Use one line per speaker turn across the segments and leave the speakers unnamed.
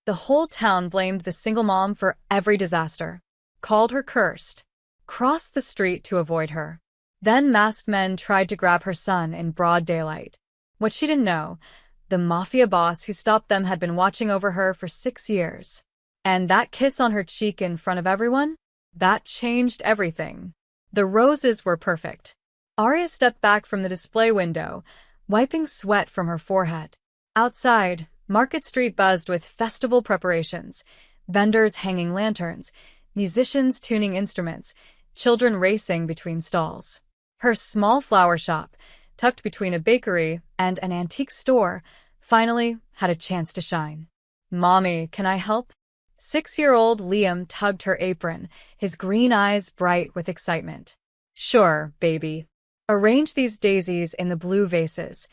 The whole town blamed the single mom for every disaster, called her cursed, crossed the street to avoid her. Then masked men tried to grab her son in broad daylight. What she didn't know, the mafia boss who stopped them had been watching over her for 6 years. And that kiss on her cheek in front of everyone? That changed everything. The roses were perfect. Arya stepped back from the display window, wiping sweat from her forehead. Outside, Market Street buzzed with festival preparations, vendors hanging lanterns, musicians tuning instruments, children racing between stalls. Her small flower shop, tucked between a bakery and an antique store, finally had a chance to shine. "Mommy, can I help?" 6-year-old Liam tugged her apron, his green eyes bright with excitement. "Sure, baby. Arrange these daisies in the blue vases."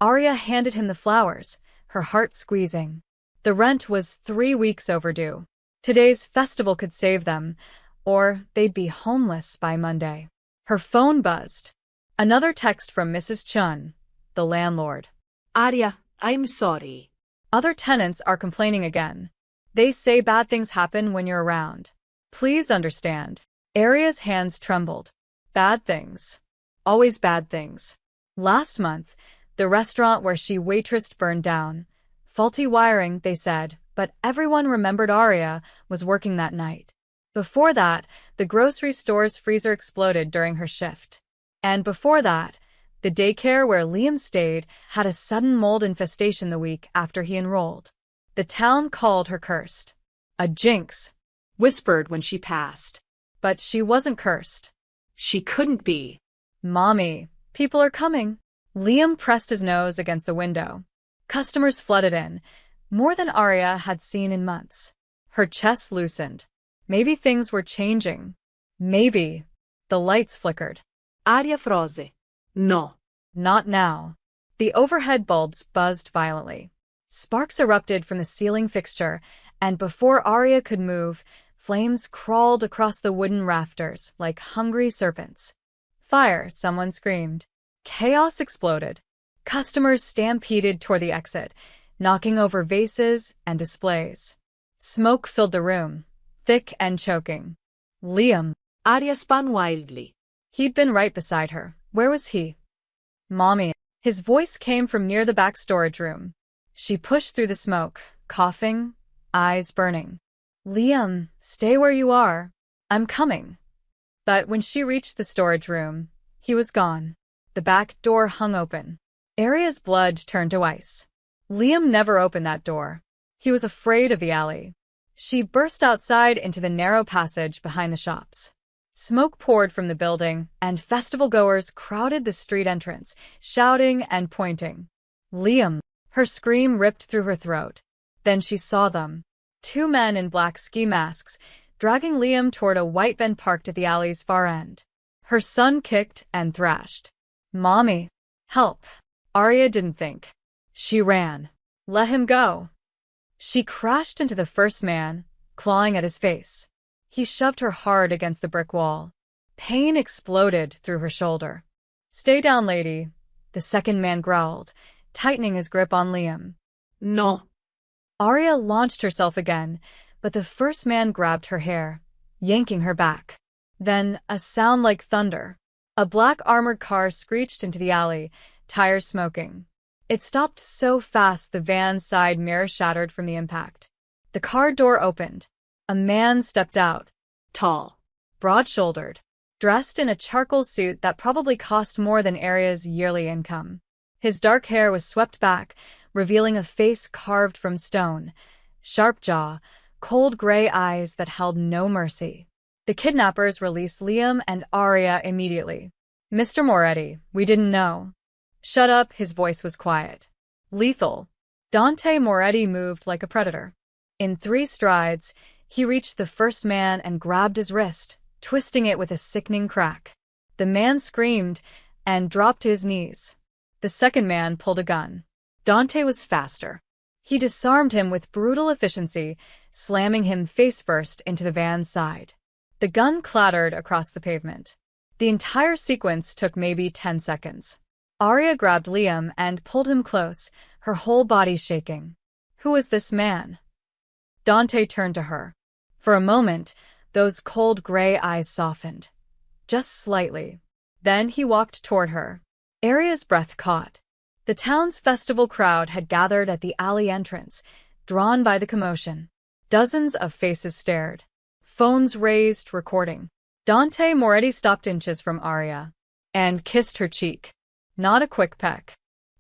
Arya handed him the flowers, her heart squeezing. The rent was 3 weeks overdue. Today's festival could save them, or they'd be homeless by Monday. Her phone buzzed. Another text from Mrs. Chun, the landlord.
Arya, I'm sorry.
Other tenants are complaining again. They say bad things happen when you're around. Please understand. Arya's hands trembled. Bad things. Always bad things. Last month, the restaurant where she waitressed burned down. Faulty wiring, they said, but everyone remembered Arya was working that night. Before that, the grocery store's freezer exploded during her shift. And before that, the daycare where Liam stayed had a sudden mold infestation the week after he enrolled. The town called her cursed. A jinx,
Whispered when she passed.
but she wasn't cursed.
She couldn't be.
"Mommy, people are coming." Liam pressed his nose against the window. Customers flooded in, more than Arya had seen in months. Her chest loosened. Maybe things were changing. Maybe. The lights flickered.
Arya froze. No.
Not now. The overhead bulbs buzzed violently. Sparks erupted from the ceiling fixture, and before Arya could move, flames crawled across the wooden rafters like hungry serpents. "Fire!" someone screamed. Chaos exploded. Customers stampeded toward the exit, knocking over vases and displays. Smoke filled the room, thick and choking. Liam.
Arya spun wildly.
He'd been right beside her. Where was he? "Mommy." His voice came from near the back storage room. She pushed through the smoke, coughing, eyes burning. "Liam, stay where you are. I'm coming." But when she reached the storage room, he was gone. The back door hung open. Arya's blood turned to ice. Liam never opened that door. He was afraid of the alley. She burst outside into the narrow passage behind the shops. Smoke poured from the building, and festival-goers crowded the street entrance, shouting and pointing. "Liam!" Her scream ripped through her throat. Then she saw them. 2 men in black ski masks, dragging Liam toward a white van parked at the alley's far end. Her son kicked and thrashed. "Mommy! Help!" Arya didn't think. She ran. "Let him go." She crashed into the first man, clawing at his face. He shoved her hard against the brick wall. Pain exploded through her shoulder. "Stay down, lady," the second man growled, tightening his grip on Liam.
No.
Arya launched herself again, but the first man grabbed her hair, yanking her back. Then a sound like thunder. A black armored car screeched into the alley, tires smoking. It stopped so fast the van's side mirror shattered from the impact. The car door opened. A man stepped out.
Tall.
Broad-shouldered. Dressed in a charcoal suit that probably cost more than Arya's yearly income. His dark hair was swept back, revealing a face carved from stone. Sharp jaw, cold gray eyes that held no mercy. The kidnappers released Liam and Arya immediately. "Mr. Moretti, we didn't know." "Shut up," his voice was quiet. "Lethal." Dante Moretti moved like a predator. In 3 strides, he reached the first man and grabbed his wrist, twisting it with a sickening crack. The man screamed and dropped to his knees. The second man pulled a gun. Dante was faster. He disarmed him with brutal efficiency, slamming him face-first into the van's side. The gun clattered across the pavement. The entire sequence took maybe 10 seconds. Arya grabbed Liam and pulled him close, her whole body shaking. Who was this man? Dante turned to her. For a moment, those cold gray eyes softened. Just slightly. Then he walked toward her. Aria's breath caught. The town's festival crowd had gathered at the alley entrance, drawn by the commotion. Dozens of faces stared. Phones raised, recording. Dante Moretti stopped inches from Aria and kissed her cheek. Not a quick peck.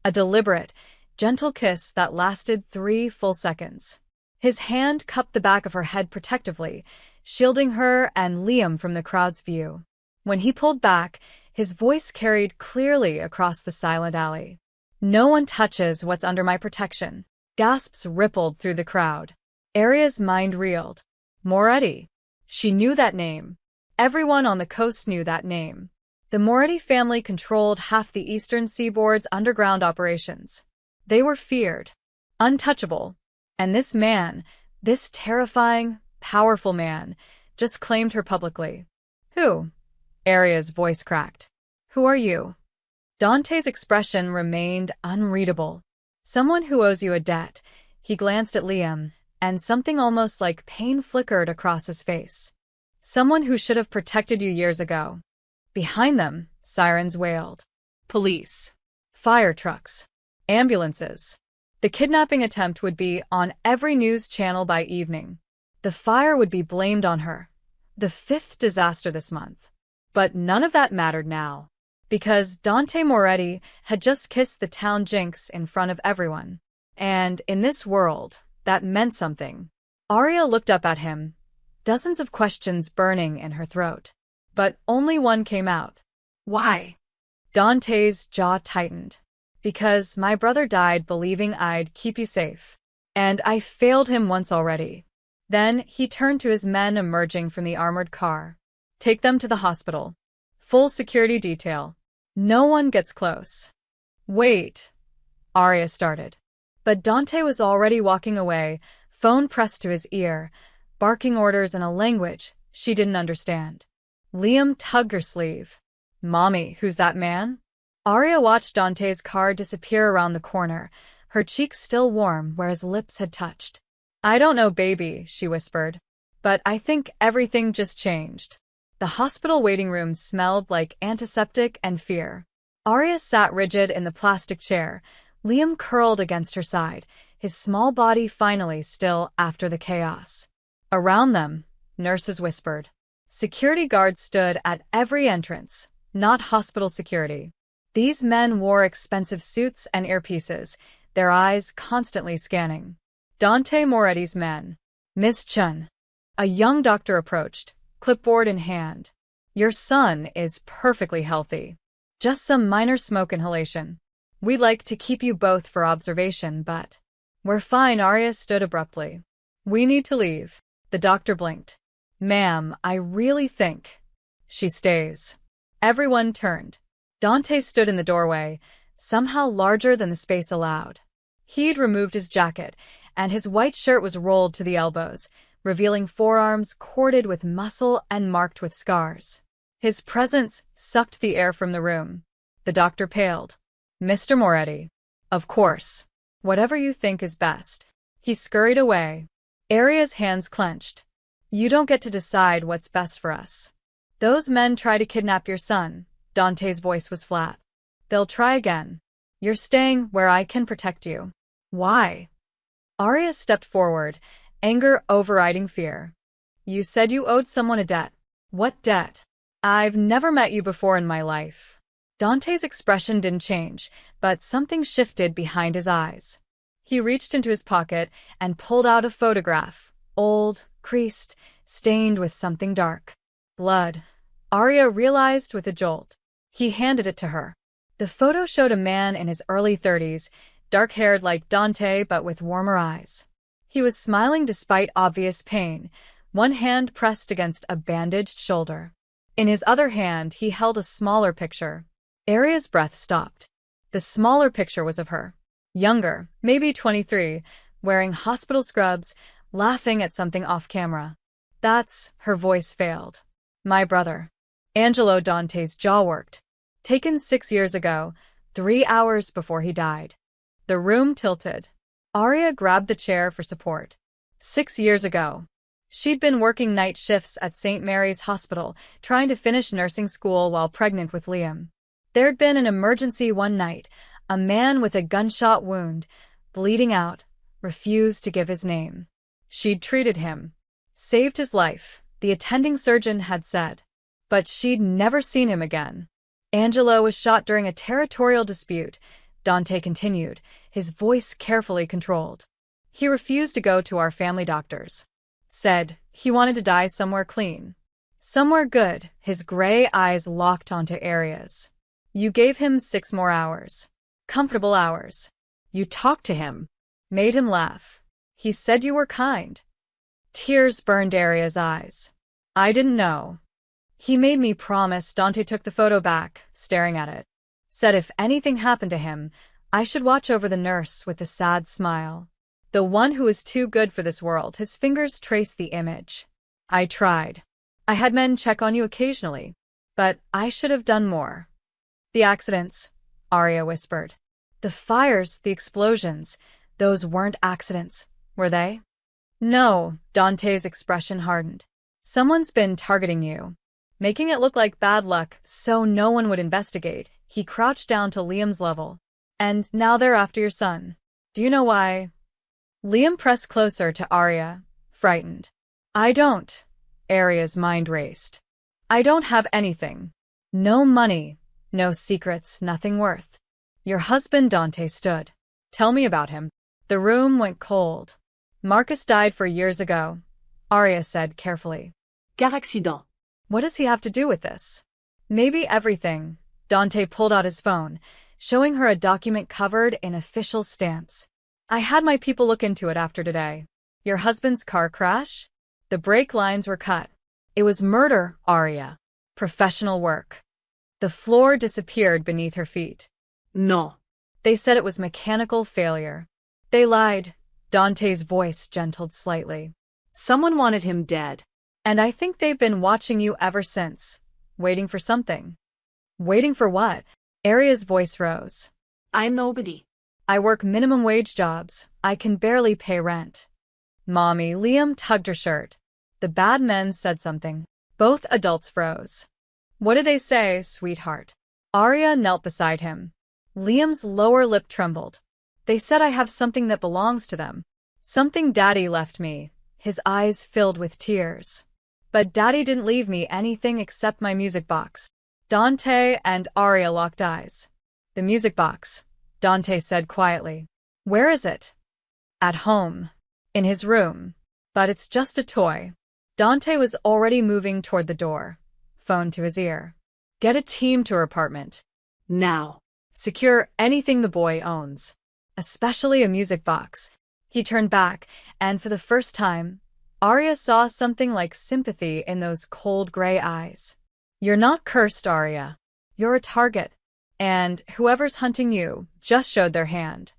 A deliberate, gentle kiss that lasted 3 full seconds. His hand cupped the back of her head protectively, shielding her and Liam from the crowd's view. When he pulled back, his voice carried clearly across the silent alley. "No one touches what's under my protection." Gasps rippled through the crowd. Aria's mind reeled. Moretti. She knew that name. Everyone on the coast knew that name. The Moretti family controlled half the eastern seaboard's underground operations. They were feared, untouchable. And this man, this terrifying, powerful man, just claimed her publicly. "Who?" Aria's voice cracked. "Who are you?" Dante's expression remained unreadable. "Someone who owes you a debt." He glanced at Liam, and something almost like pain flickered across his face. "Someone who should have protected you years ago." Behind them, sirens wailed. Police. Fire trucks. Ambulances. The kidnapping attempt would be on every news channel by evening. The fire would be blamed on her. The 5th disaster this month. But none of that mattered now. Because Dante Moretti had just kissed the town Jinx in front of everyone. And in this world, that meant something. Aria looked up at him, dozens of questions burning in her throat. But only one came out. "Why?" Dante's jaw tightened. "Because my brother died believing I'd keep you safe. And I failed him once already." Then he turned to his men emerging from the armored car. "Take them to the hospital. Full security detail. No one gets close." "Wait," Aria started. But Dante was already walking away, phone pressed to his ear, barking orders in a language she didn't understand. Liam tugged her sleeve. "Mommy, who's that man?" Aria watched Dante's car disappear around the corner, her cheeks still warm where his lips had touched. "I don't know, baby," she whispered. "But I think everything just changed." The hospital waiting room smelled like antiseptic and fear. Aria sat rigid in the plastic chair, Liam curled against her side, his small body finally still after the chaos. Around them, nurses whispered. Security guards stood at every entrance, not hospital security. These men wore expensive suits and earpieces, their eyes constantly scanning. Dante Moretti's men. "Miss Chun." A young doctor approached, clipboard in hand. "Your son is perfectly healthy. Just some minor smoke inhalation. We'd like to keep you both for observation, but..." "We're fine," Aria stood abruptly. "We need to leave." The doctor blinked. "Ma'am, I really think..." "She stays." Everyone turned. Dante stood in the doorway, somehow larger than the space allowed. He'd removed his jacket, and his white shirt was rolled to the elbows, revealing forearms corded with muscle and marked with scars. His presence sucked the air from the room. The doctor paled. "Mr. Moretti." "Of course. Whatever you think is best." He scurried away. Aria's hands clenched. "You don't get to decide what's best for us. Those men try to kidnap your son." Dante's voice was flat. "They'll try again. You're staying where I can protect you." "Why?" Aria stepped forward, anger overriding fear. "You said you owed someone a debt." "What debt?" "I've never met you before in my life." Dante's expression didn't change, but something shifted behind his eyes. He reached into his pocket and pulled out a photograph, old, creased, stained with something dark. Blood. Aria realized with a jolt. He handed it to her. The photo showed a man in his early 30s, dark-haired like Dante but with warmer eyes. He was smiling despite obvious pain, one hand pressed against a bandaged shoulder. In his other hand, he held a smaller picture. Aria's breath stopped. The smaller picture was of her. Younger, maybe 23, wearing hospital scrubs, laughing at something off-camera. "That's..." her voice failed. "My brother." Angelo. Dante's jaw worked. Taken 6 years ago, 3 hours before he died. The room tilted. Aria grabbed the chair for support. 6 years ago. She'd been working night shifts at St. Mary's Hospital, trying to finish nursing school while pregnant with Liam. There'd been an emergency one night. A man with a gunshot wound, bleeding out, refused to give his name. She'd treated him. Saved his life, the attending surgeon had said. But she'd never seen him again. Angelo was shot during a territorial dispute, Dante continued, his voice carefully controlled. He refused to go to our family doctors. Said he wanted to die somewhere clean. Somewhere good. His gray eyes locked onto Aria's. You gave him 6 more hours. Comfortable hours. You talked to him. Made him laugh. He said you were kind. Tears burned Aria's eyes. I didn't know. He made me promise. Dante took the photo back, staring at it. Said if anything happened to him, I should watch over the nurse with a sad smile. The one who is too good for this world. His fingers traced the image. I tried. I had men check on you occasionally, but I should have done more. The accidents, Aria whispered. The fires, the explosions, those weren't accidents, were they? No, Dante's expression hardened. Someone's been targeting you, making it look like bad luck so no one would investigate. He crouched down to Liam's level. And now they're after your son. Do you know why? Liam pressed closer to Aria, frightened. I don't. Aria's mind raced. I don't have anything. No money, no secrets, nothing worth. Your husband. Dante stood. Tell me about him. The room went cold. Marcus died 4 years ago, Aria said carefully.
Car accident.
What does he have to do with this? Maybe everything. Dante pulled out his phone, showing her a document covered in official stamps. I had my people look into it after today. Your husband's car crash? The brake lines were cut. It was murder, Aria. Professional work. The floor disappeared beneath her feet.
No.
They said it was mechanical failure. They lied. Dante's voice gentled slightly.
Someone wanted him dead.
And I think they've been watching you ever since. Waiting for something. Waiting for what? Aria's voice rose.
I'm nobody.
I work minimum wage jobs. I can barely pay rent. Mommy. Liam tugged her shirt. The bad men said something. Both adults froze. What did they say, sweetheart? Aria knelt beside him. Liam's lower lip trembled. They said I have something that belongs to them. Something Daddy left me. His eyes filled with tears. But Daddy didn't leave me anything except my music box. Dante and Aria locked eyes. The music box, Dante said quietly. Where is it? At home. In his room. But it's just a toy. Dante was already moving toward the door. Phone to his ear. Get a team to her apartment.
Now.
Secure anything the boy owns. Especially a music box. He turned back, and for the first time, Aria saw something like sympathy in those cold gray eyes. You're not cursed, Aria. You're a target. And whoever's hunting you just showed their hand.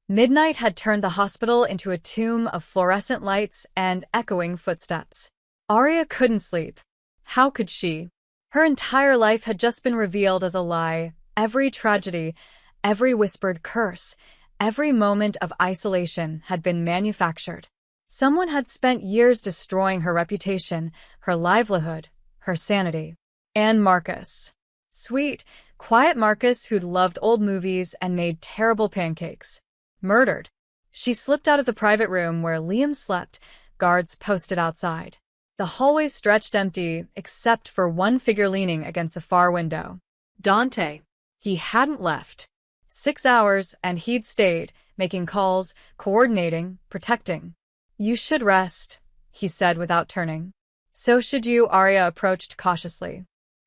Midnight had turned the hospital into a tomb of fluorescent lights and echoing footsteps. Aria couldn't sleep. How could she? Her entire life had just been revealed as a lie. Every tragedy, every whispered curse, every moment of isolation had been manufactured. Someone had spent years destroying her reputation, her livelihood, her sanity. And Marcus. Sweet, quiet Marcus who'd loved old movies and made terrible pancakes. Murdered. She slipped out of the private room where Liam slept, guards posted outside. The hallway stretched empty, except for one figure leaning against a far window.
Dante.
He hadn't left. 6 hours, and he'd stayed, making calls, coordinating, protecting. You should rest, he said without turning. So should you, Aria approached cautiously.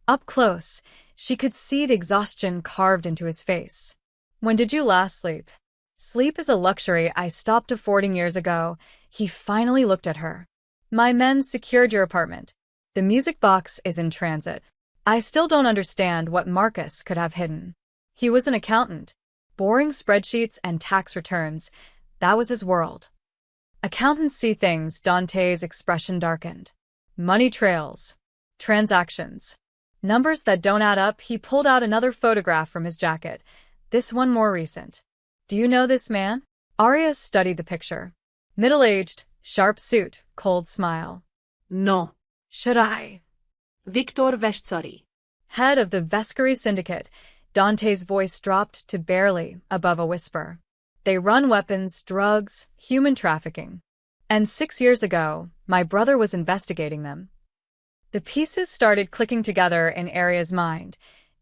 Up close, she could see the exhaustion carved into his face. When did you last sleep? Sleep is a luxury I stopped affording years ago. He finally looked at her. My men secured your apartment. The music box is in transit. I still don't understand what Marcus could have hidden. He was an accountant. Boring spreadsheets and tax returns. That was his world. Accountants see things. Dante's expression darkened. Money trails. Transactions. Numbers that don't add up. He pulled out another photograph from his jacket. This one more recent. Do you know this man? Aria studied the picture. Middle-aged, Sharp suit, cold smile.
No.
Should I?
Viktor Veshtsari.
Head of the Vescary Syndicate, Dante's voice dropped to barely above a whisper. They run weapons, drugs, human trafficking. And 6 years ago, my brother was investigating them. The pieces started clicking together in Aria's mind,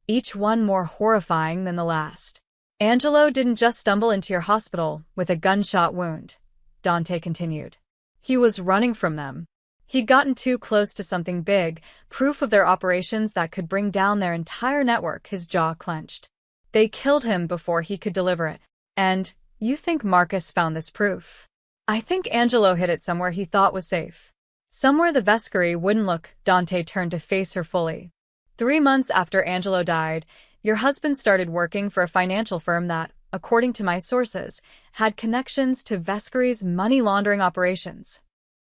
each one more horrifying than the last. Angelo didn't just stumble into your hospital with a gunshot wound, Dante continued. He was running from them. He'd gotten too close to something big, proof of their operations that could bring down their entire network. His jaw clenched. They killed him before he could deliver it. And you think Marcus found this proof? I think Angelo hid it somewhere he thought was safe. Somewhere the Vescary wouldn't look. Dante turned to face her fully. 3 months after Angelo died, your husband started working for a financial firm that, according to my sources, had connections to Vescary's money laundering operations.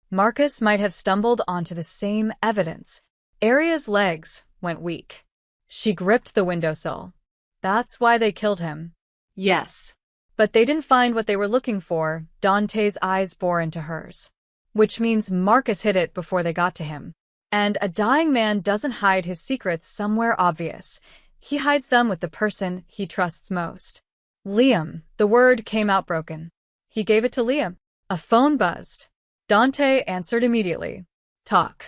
Marcus might have stumbled onto the same evidence. Aria's legs went weak. She gripped the windowsill. That's why they killed him.
Yes.
But they didn't find what they were looking for. Dante's eyes bore into hers. Which means Marcus hid it before they got to him. And a dying man doesn't hide his secrets somewhere obvious. He hides them with the person he trusts most. Liam. The word came out broken. He gave it to Liam. A phone buzzed. Dante answered immediately. Talk.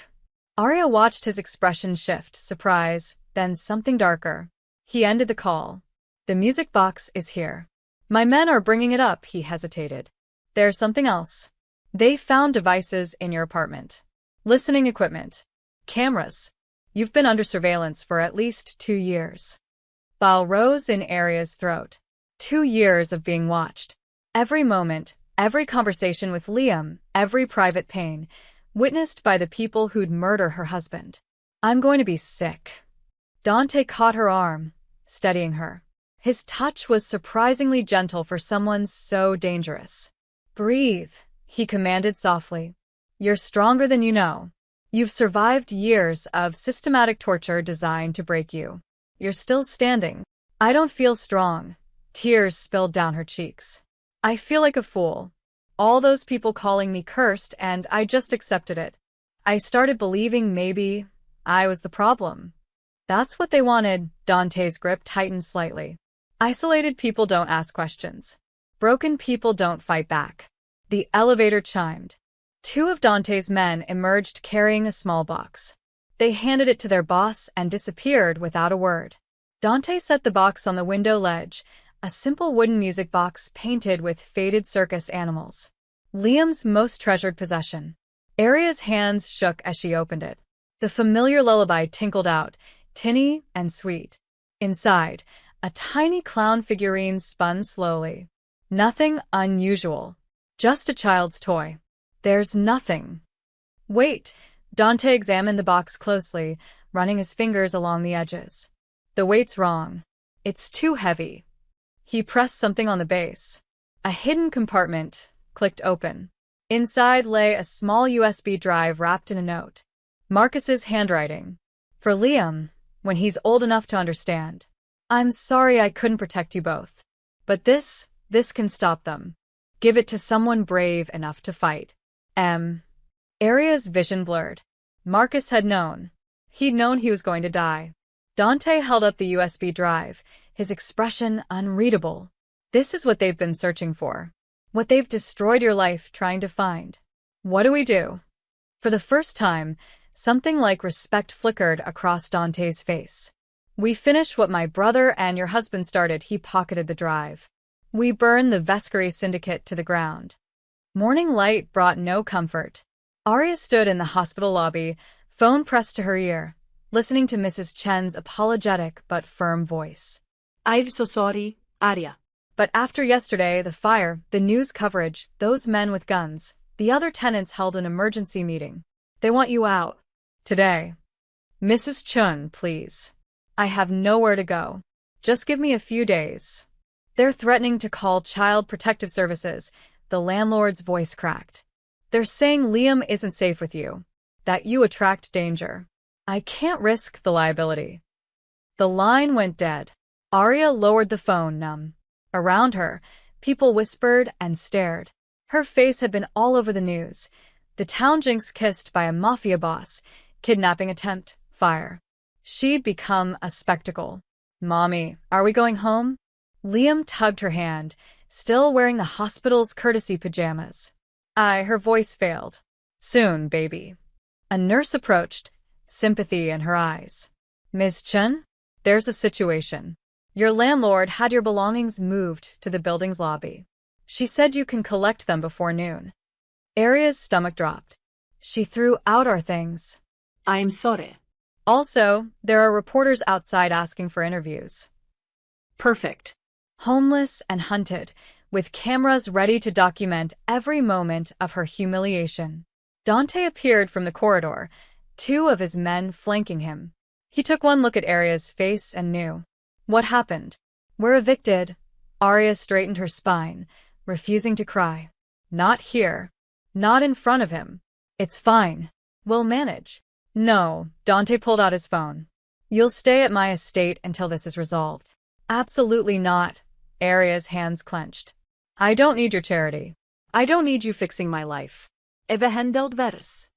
Aria watched his expression shift, surprise, then something darker. He ended the call. The music box is here. My men are bringing it up, he hesitated. There's something else. They found devices in your apartment. Listening equipment. Cameras. You've been under surveillance for at least 2 years. Bile rose in Aria's throat. 2 years of being watched. Every moment, every conversation with Liam, every private pain, witnessed by the people who'd murder her husband. I'm going to be sick. Dante caught her arm, steadying her. His touch was surprisingly gentle for someone so dangerous. Breathe, he commanded softly. You're stronger than you know. You've survived years of systematic torture designed to break you. You're still standing. I don't feel strong. Tears spilled down her cheeks. I feel like a fool. All those people calling me cursed, and I just accepted it. I started believing maybe I was the problem. That's what they wanted. Dante's grip tightened slightly. Isolated people don't ask questions. Broken people don't fight back. The elevator chimed. 2 of Dante's men emerged carrying a small box. They handed it to their boss and disappeared without a word. Dante set the box on the window ledge, a simple wooden music box painted with faded circus animals. Liam's most treasured possession. Aria's hands shook as she opened it. The familiar lullaby tinkled out, tinny and sweet. Inside, a tiny clown figurine spun slowly. Nothing unusual. Just a child's toy. There's nothing. Wait. Dante examined the box closely, running his fingers along the edges. The weight's wrong. It's too heavy. He pressed something on the base. A hidden compartment clicked open. Inside lay a small USB drive wrapped in a note. Marcus's handwriting. For Liam, when he's old enough to understand. I'm sorry I couldn't protect you both. But this can stop them. Give it to someone brave enough to fight. Aria's vision blurred. Marcus had known. He'd known he was going to die. Dante held up the USB drive, his expression unreadable. This is what they've been searching for. What they've destroyed your life trying to find. What do we do? For the first time, something like respect flickered across Dante's face. We finish what my brother and your husband started. He pocketed the drive. We burn the Vescary Syndicate to the ground. Morning light brought no comfort. Aria stood in the hospital lobby, phone pressed to her ear, listening to Mrs. Chen's apologetic but firm voice.
I'm so sorry, Aria.
But after yesterday, the fire, the news coverage, those men with guns, the other tenants held an emergency meeting. They want you out. Today. Mrs. Chun, please. I have nowhere to go. Just give me a few days. They're threatening to call Child Protective Services. The landlord's voice cracked. They're saying Liam isn't safe with you. That you attract danger. I can't risk the liability. The line went dead. Aria lowered the phone, numb. Around her, people whispered and stared. Her face had been all over the news. The town Jinx kissed by a mafia boss, kidnapping attempt, fire. She'd become a spectacle. Mommy, are we going home? Liam tugged her hand, still wearing the hospital's courtesy pajamas. Her voice failed. Soon, baby. A nurse approached, sympathy in her eyes. Ms. Chen, there's a situation. Your landlord had your belongings moved to the building's lobby. She said you can collect them before noon. Aria's stomach dropped. She threw out our things.
I'm sorry.
Also, there are reporters outside asking for interviews.
Perfect.
Homeless and hunted, with cameras ready to document every moment of her humiliation. Dante appeared from the corridor, two of his men flanking him. He took one look at Aria's face and knew. What happened? We're evicted. Aria straightened her spine, refusing to cry. Not here. Not in front of him. It's fine. We'll manage. No, Dante pulled out his phone. You'll stay at my estate until this is resolved. Absolutely not. Aria's hands clenched. I don't need your charity.
I don't need you fixing my life. Eve handled vers.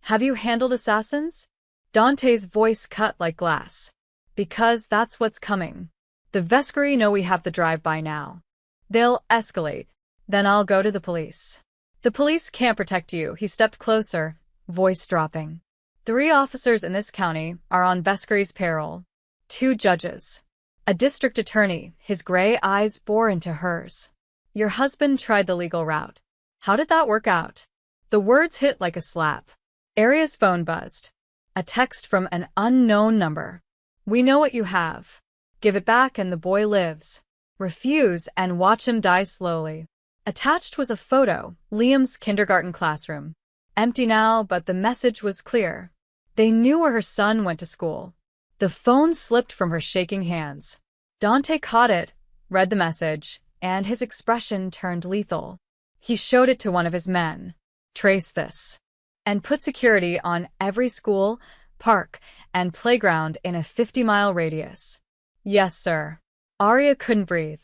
Have you handled assassins? Dante's voice cut like glass. Because that's what's coming. The Vescari know we have the drive-by now. They'll escalate. Then I'll go to the police. The police can't protect you. He stepped closer, voice dropping. 3 officers in this county are on Vescari's payroll. 2 judges. A district attorney, his gray eyes bore into hers. Your husband tried the legal route. How did that work out? The words hit like a slap. Aria's phone buzzed. A text from an unknown number. We know what you have. Give it back and the boy lives. Refuse and watch him die slowly. Attached was a photo, Liam's kindergarten classroom. Empty now, but the message was clear. They knew where her son went to school. The phone slipped from her shaking hands. Dante caught it, read the message, and his expression turned lethal. He showed it to one of his men. Trace this. And put security on every school, park, and playground in a 50-mile radius. Yes, sir. Aria couldn't breathe.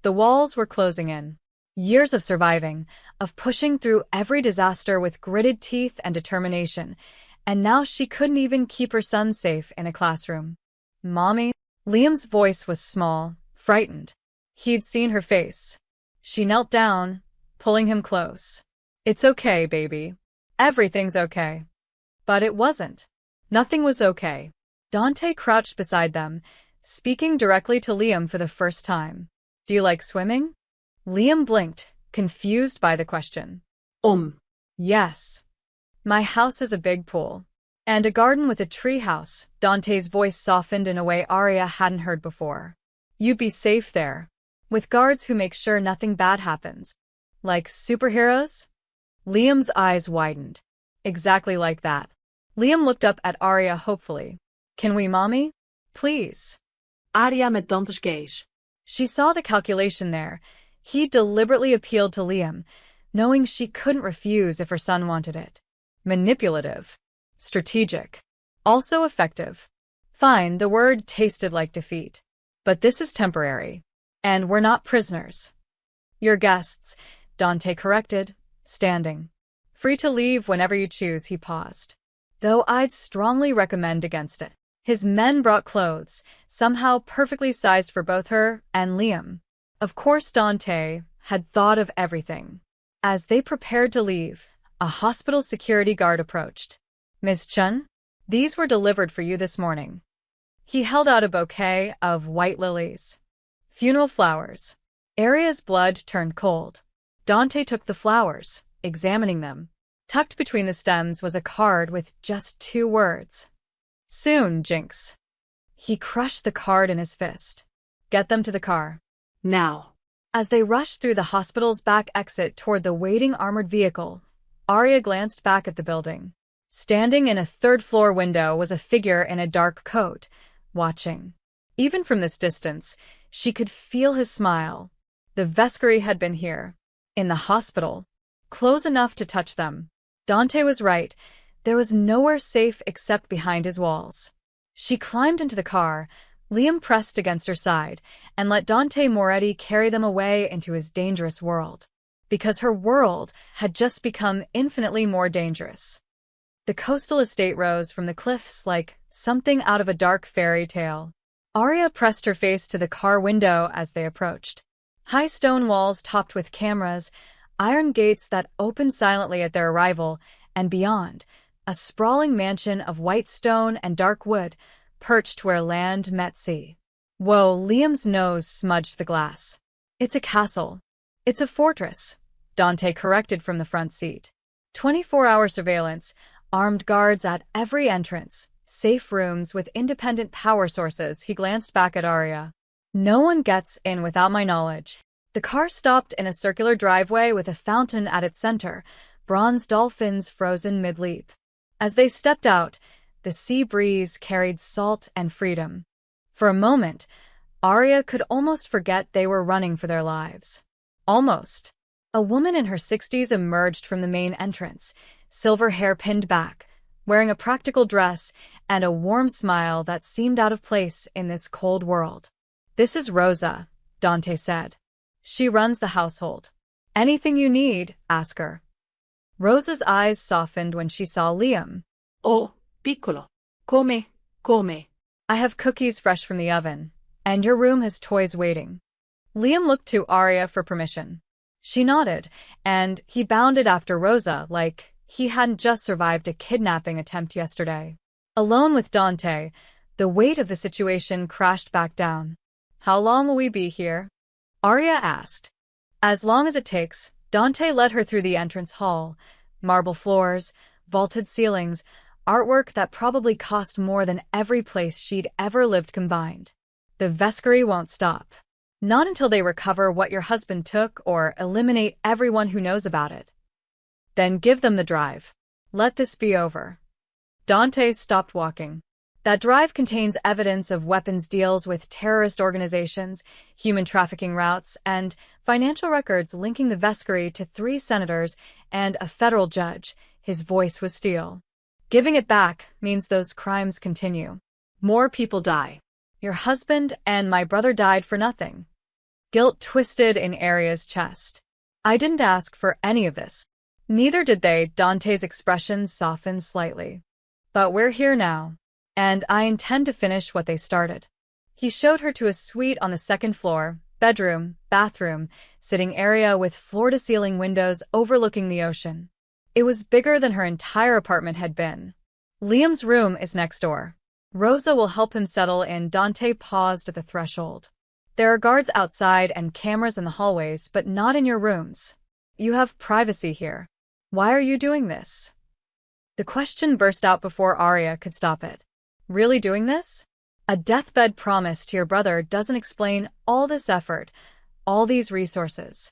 The walls were closing in. Years of surviving, of pushing through every disaster with gritted teeth and determination, and now she couldn't even keep her son safe in a classroom. Mommy? Liam's voice was small, frightened. He'd seen her face. She knelt down, pulling him close. It's okay, baby. Everything's okay. But it wasn't. Nothing was okay. Dante crouched beside them, speaking directly to Liam for the first time. Do you like swimming? Liam blinked, confused by the question. Yes. My house has a big pool. And a garden with a tree house. Dante's voice softened in a way Aria hadn't heard before. You'd be safe there. With guards who make sure nothing bad happens. Like superheroes? Liam's eyes widened. Exactly like that. Liam looked up at Aria hopefully. Can we, Mommy? Please.
Aria met Dante's gaze.
She saw the calculation there. He deliberately appealed to Liam, knowing she couldn't refuse if her son wanted it. Manipulative. Strategic. Also effective. Fine, the word tasted like defeat. But this is temporary. And we're not prisoners. Your guests, Dante corrected, standing. Free to leave whenever you choose, he paused. Though I'd strongly recommend against it. His men brought clothes, somehow perfectly sized for both her and Liam. Of course Dante had thought of everything. As they prepared to leave, a hospital security guard approached. Miss Chen, these were delivered for you this morning. He held out a bouquet of white lilies. Funeral flowers. Aria's blood turned cold. Dante took the flowers, examining them. Tucked between the stems was a card with just 2 words. Soon, Jinx. He crushed the card in his fist. Get them to the car.
Now.
As they rushed through the hospital's back exit toward the waiting armored vehicle, Aria glanced back at the building. Standing in a 3rd-floor window was a figure in a dark coat, watching. Even from this distance, she could feel his smile. The Vescari had been here. In the hospital. Close enough to touch them. Dante was right. There was nowhere safe except behind his walls. She climbed into the car, Liam pressed against her side, and let Dante Moretti carry them away into his dangerous world. because her world had just become infinitely more dangerous. The coastal estate rose from the cliffs like something out of a dark fairy tale. Arya pressed her face to the car window as they approached. High stone walls topped with cameras, iron gates that opened silently at their arrival, and beyond, a sprawling mansion of white stone and dark wood, perched where land met sea. Whoa, Liam's nose smudged the glass. It's a castle. It's a fortress, Dante corrected from the front seat. 24-hour surveillance, armed guards at every entrance, safe rooms with independent power sources. He glanced back at Arya. No one gets in without my knowledge. The car stopped in a circular driveway with a fountain at its center, bronze dolphins frozen mid-leap. As they stepped out, the sea breeze carried salt and freedom. For a moment, Arya could almost forget they were running for their lives. Almost. A woman in her 60s emerged from the main entrance, silver hair pinned back, wearing a practical dress and a warm smile that seemed out of place in this cold world. "This is Rosa," Dante said. "She runs the household. Anything you need, ask her." Rosa's eyes softened when she saw Liam.
Oh, piccolo. Come.
"I have cookies fresh from the oven, and your room has toys waiting." Liam looked to Arya for permission. She nodded, and he bounded after Rosa like he hadn't just survived a kidnapping attempt yesterday. Alone with Dante, the weight of the situation crashed back down. "How long will we be here?" Arya asked. "As long as it takes." Dante led her through the entrance hall. Marble floors, vaulted ceilings, artwork that probably cost more than every place she'd ever lived combined. "The Vescary won't stop. Not until they recover what your husband took or eliminate everyone who knows about it." "Then give them the drive. Let this be over." Dante stopped walking. "That drive contains evidence of weapons deals with terrorist organizations, human trafficking routes, and financial records linking the Vescary to 3 senators and a federal judge." His voice was steel. "Giving it back means those crimes continue. More people die. Your husband and my brother died for nothing." Guilt twisted in Arya's chest. "I didn't ask for any of this." "Neither did they." Dante's expression softened slightly. "But we're here now, and I intend to finish what they started." He showed her to a suite on the 2nd floor, bedroom, bathroom, sitting area with floor-to-ceiling windows overlooking the ocean. It was bigger than her entire apartment had been. "Liam's room is next door. Rosa will help him settle in." Dante paused at the threshold. "There are guards outside and cameras in the hallways, but not in your rooms. You have privacy here. Why are you doing this?" The question burst out before Arya could stop it. "Really doing this? A deathbed promise to your brother doesn't explain all this effort, all these resources."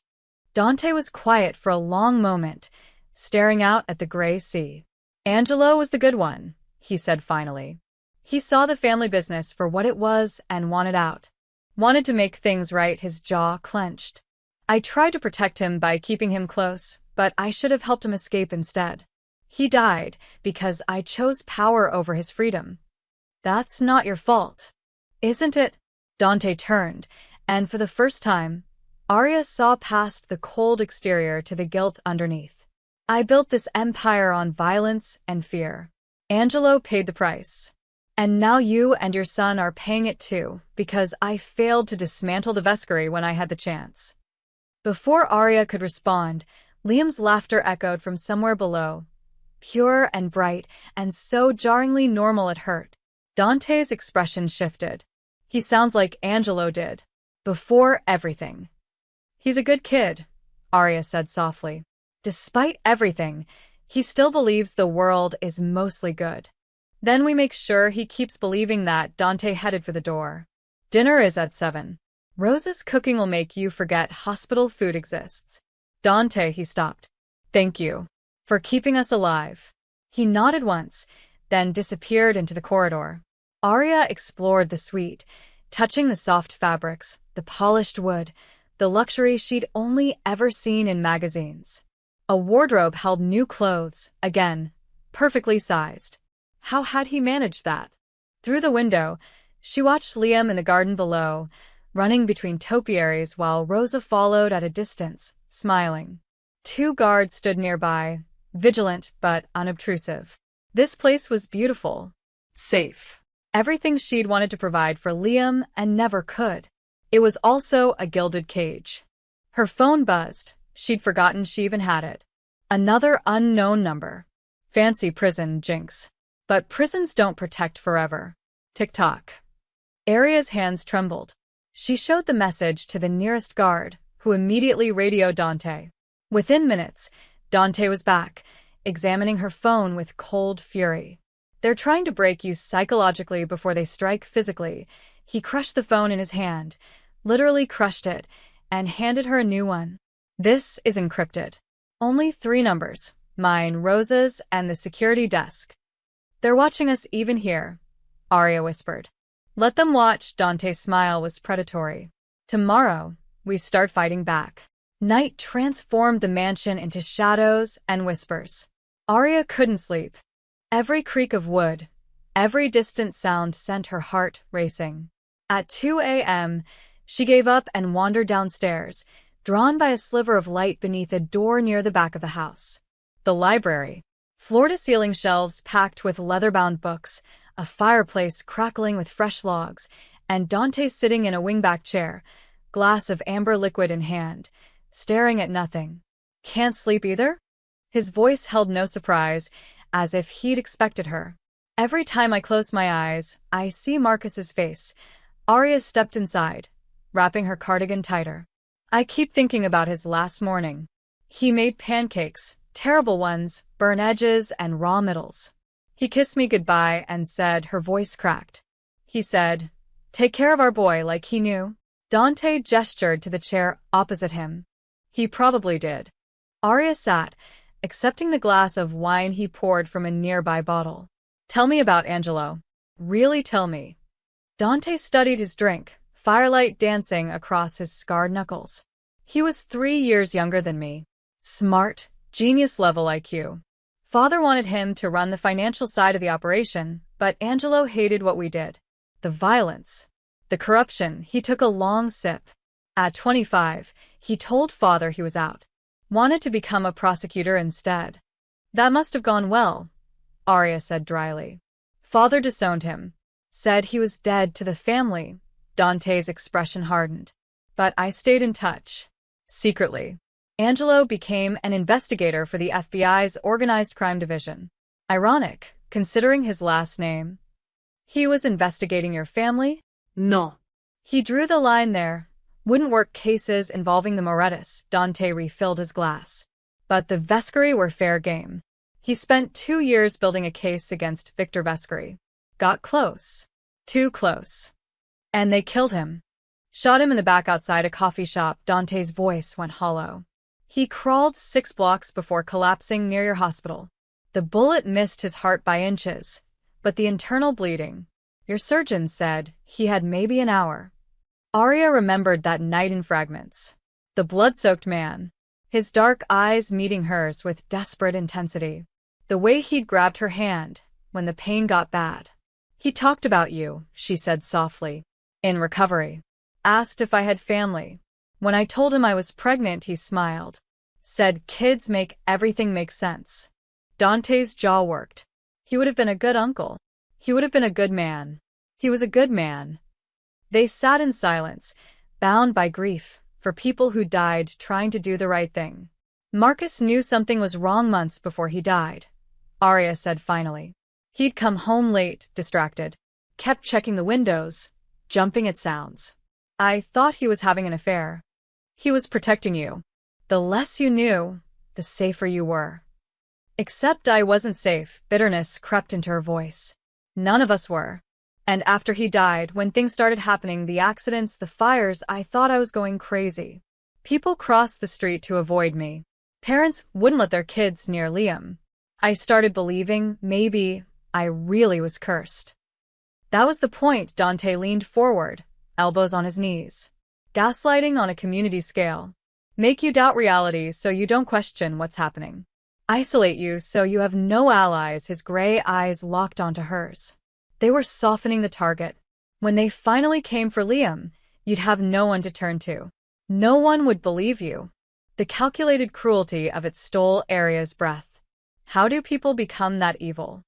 Dante was quiet for a long moment, staring out at the gray sea. "Angelo was the good one," he said finally. "He saw the family business for what it was and wanted out. Wanted to make things right." His jaw clenched. "I tried to protect him by keeping him close, but I should have helped him escape instead. He died because I chose power over his freedom. That's not your fault, isn't it?" Dante turned, and for the first time, Arya saw past the cold exterior to the guilt underneath. "I built this empire on violence and fear. Angelo paid the price. And now you and your son are paying it too, because I failed to dismantle the Vescary when I had the chance." Before Arya could respond, Liam's laughter echoed from somewhere below, pure and bright and so jarringly normal it hurt. Dante's expression shifted. "He sounds like Angelo did. Before everything." "He's a good kid," Arya said softly. "Despite everything, he still believes the world is mostly good. Then we make sure he keeps believing that." Dante headed for the door. "Dinner is at 7. Rosa's cooking will make you forget hospital food exists." "Dante," he stopped. "Thank you for keeping us alive." He nodded once, then disappeared into the corridor. Arya explored the suite, touching the soft fabrics, the polished wood, the luxury she'd only ever seen in magazines. A wardrobe held new clothes, again, perfectly sized. How had he managed that? Through the window, she watched Liam in the garden below, running between topiaries while Rosa followed at a distance, smiling. 2 guards stood nearby, vigilant but unobtrusive. This place was beautiful.
Safe.
Everything she'd wanted to provide for Liam and never could. It was also a gilded cage. Her phone buzzed. She'd forgotten she even had it. Another unknown number. Fancy prison, Jinx. But prisons don't protect forever. Tick-tock. Aria's hands trembled. She showed the message to the nearest guard, who immediately radioed Dante. Within minutes, Dante was back, examining her phone with cold fury. They're trying to break you psychologically before they strike physically. He crushed the phone in his hand, literally crushed it, and handed her a new one. This is encrypted. Only 3 numbers, mine, Rosa's, and the security desk. They're watching us even here, Aria whispered. Let them watch. Dante's smile was predatory. Tomorrow, we start fighting back. Night transformed the mansion into shadows and whispers. Aria couldn't sleep. Every creak of wood, every distant sound sent her heart racing. At 2 a.m., she gave up and wandered downstairs, drawn by a sliver of light beneath a door near the back of the house. The library. Floor-to-ceiling shelves packed with leather-bound books, a fireplace crackling with fresh logs, and Dante sitting in a wingback chair, glass of amber liquid in hand, staring at nothing. Can't sleep either? His voice held no surprise, as if he'd expected her. Every time I close my eyes, I see Marcus's face. Aria stepped inside, wrapping her cardigan tighter. I keep thinking about his last morning. He made pancakes, terrible ones, burnt edges and raw middles. He kissed me goodbye and said, her voice cracked. He said, "Take care of our boy," like he knew. Dante gestured to the chair opposite him. He probably did. Aria sat, accepting the glass of wine he poured from a nearby bottle. Tell me about Angelo. Really tell me. Dante studied his drink, firelight dancing across his scarred knuckles. He was 3 years younger than me. Smart, genius-level IQ. Father wanted him to run the financial side of the operation, but Angelo hated what we did. The violence. The corruption. He took a long sip. At 25, he told Father he was out. Wanted to become a prosecutor instead. That must have gone well, Aria said dryly. Father disowned him. Said he was dead to the family. Dante's expression hardened. But I stayed in touch. Secretly. Angelo became an investigator for the FBI's Organized Crime Division. Ironic, considering his last name. He was investigating your family?
No.
He drew the line there. Wouldn't work cases involving the Morettis. Dante refilled his glass. But the Vescari were fair game. He spent 2 years building a case against Victor Vescari. Got close. Too close. And they killed him. Shot him in the back outside a coffee shop. Dante's voice went hollow. He crawled 6 blocks before collapsing near your hospital. The bullet missed his heart by inches, but the internal bleeding. Your surgeon said he had maybe an hour. Aria remembered that night in fragments. The blood-soaked man. His dark eyes meeting hers with desperate intensity. The way he'd grabbed her hand when the pain got bad. He talked about you, she said softly. In recovery. Asked if I had family. When I told him I was pregnant, he smiled. Said kids make everything make sense. Dante's jaw worked. He would have been a good uncle. He would have been a good man. He was a good man. They sat in silence, bound by grief, for people who died trying to do the right thing. Marcus knew something was wrong months before he died, Aria said finally. He'd come home late, distracted. Kept checking the windows, jumping at sounds. I thought he was having an affair. He was protecting you. The less you knew, the safer you were. Except I wasn't safe. Bitterness crept into her voice. None of us were. And after he died, when things started happening, the accidents, the fires, I thought I was going crazy. People crossed the street to avoid me. Parents wouldn't let their kids near Liam. I started believing maybe I really was cursed. That was the point. Dante leaned forward, elbows on his knees. Gaslighting on a community scale. Make you doubt reality so you don't question what's happening. Isolate you so you have no allies. His gray eyes locked onto hers. They were softening the target. When they finally came for Liam, you'd have no one to turn to. No one would believe you. The calculated cruelty of it stole Arya's breath. How do people become that evil?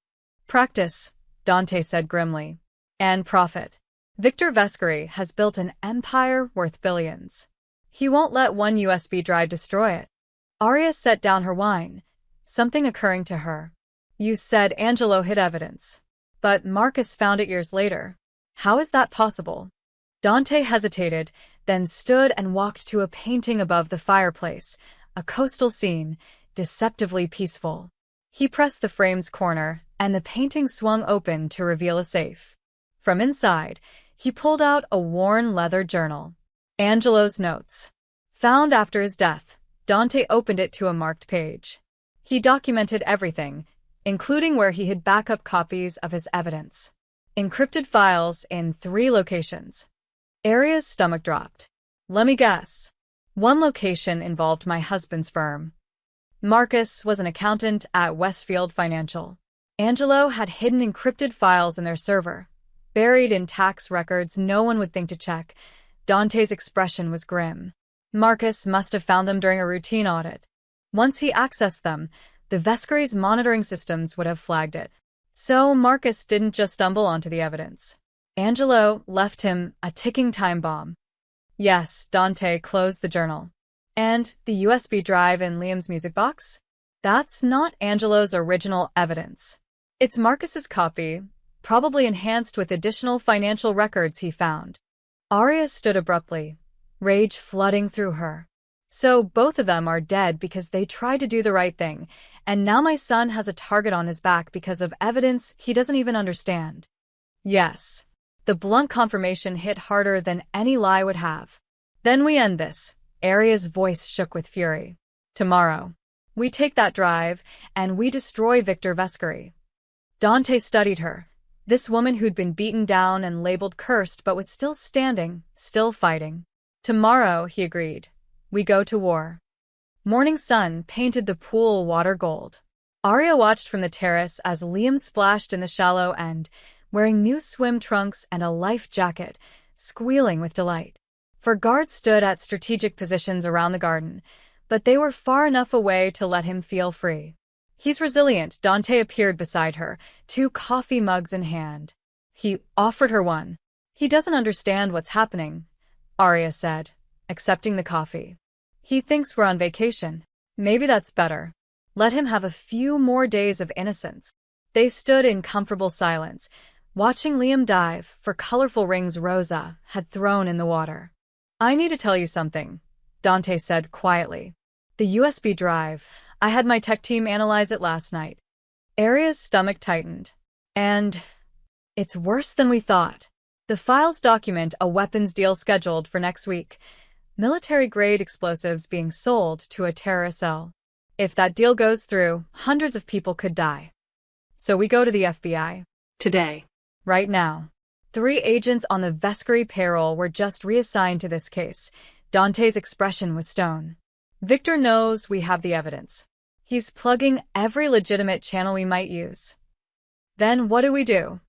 Practice, Dante said grimly. And profit. Victor Vescari has built an empire worth billions. He won't let one USB drive destroy it. Arya set down her wine, something occurring to her. You said Angelo hid evidence. But Marcus found it years later. How is that possible? Dante hesitated, then stood and walked to a painting above the fireplace, a coastal scene, deceptively peaceful. He pressed the frame's corner, and the painting swung open to reveal a safe. From inside, he pulled out a worn leather journal. Angelo's notes. Found after his death, Dante opened it to a marked page. He documented everything, including where he hid backup copies of his evidence. Encrypted files in 3 locations. Arya's stomach dropped. Let me guess. One location involved my husband's firm. Marcus was an accountant at Westfield Financial. Angelo had hidden encrypted files in their server, buried in tax records no one would think to check. Dante's expression was grim. Marcus must have found them during a routine audit. Once he accessed them, the Vescari's monitoring systems would have flagged it. So Marcus didn't just stumble onto the evidence. Angelo left him a ticking time bomb. Yes, Dante closed the journal. And the USB drive in Liam's music box? That's not Angelo's original evidence. It's Marcus's copy, probably enhanced with additional financial records he found. Arya stood abruptly, rage flooding through her. So both of them are dead because they tried to do the right thing, and now my son has a target on his back because of evidence he doesn't even understand. Yes. The blunt confirmation hit harder than any lie would have. Then we end this. Arya's voice shook with fury. Tomorrow. We take that drive, and we destroy Victor Vescari. Dante studied her. This woman who'd been beaten down and labeled cursed but was still standing, still fighting. Tomorrow, he agreed. We go to war. Morning sun painted the pool water gold. Arya watched from the terrace as Liam splashed in the shallow end, wearing new swim trunks and a life jacket, squealing with delight. For guards stood at strategic positions around the garden, but they were far enough away to let him feel free. He's resilient. Dante appeared beside her, 2 coffee mugs in hand. He offered her one. He doesn't understand what's happening, Arya said, accepting the coffee. He thinks we're on vacation. Maybe that's better. Let him have a few more days of innocence. They stood in comfortable silence, watching Liam dive for colorful rings Rosa had thrown in the water. I need to tell you something, Dante said quietly. The USB drive, I had my tech team analyze it last night. Arya's stomach tightened. And it's worse than we thought. The files document a weapons deal scheduled for next week. Military-grade explosives being sold to a terrorist cell. If that deal goes through, hundreds of people could die. So we go to the FBI.
Today.
Right now. 3 agents on the Vescari payroll were just reassigned to this case. Dante's expression was stone. Victor knows we have the evidence. He's plugging every legitimate channel we might use. Then what do we do?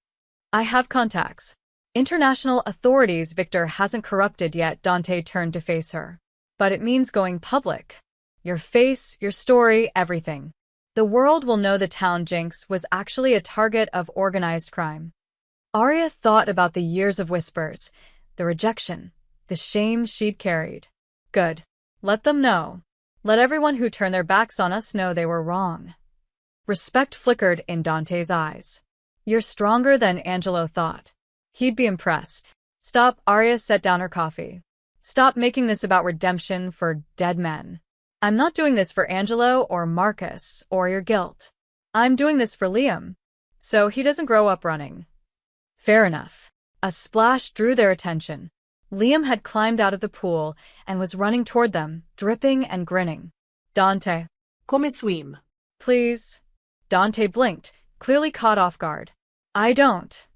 I have contacts. International authorities Victor hasn't corrupted yet. Dante turned to face her. But it means going public. Your face, your story, everything. The world will know the town Jinx was actually a target of organized crime. Arya thought about the years of whispers, the rejection, the shame she'd carried. Good. Let them know. Let everyone who turned their backs on us know they were wrong. Respect flickered in Dante's eyes. You're stronger than Angelo thought. He'd be impressed. Stop, Arya set down her coffee. Stop making this about redemption for dead men. I'm not doing this for Angelo or Marcus or your guilt. I'm doing this for Liam, so he doesn't grow up running. Fair enough. A splash drew their attention. Liam had climbed out of the pool and was running toward them, dripping and grinning. Dante.
Come swim.
Please. Dante blinked, clearly caught off guard. I don't.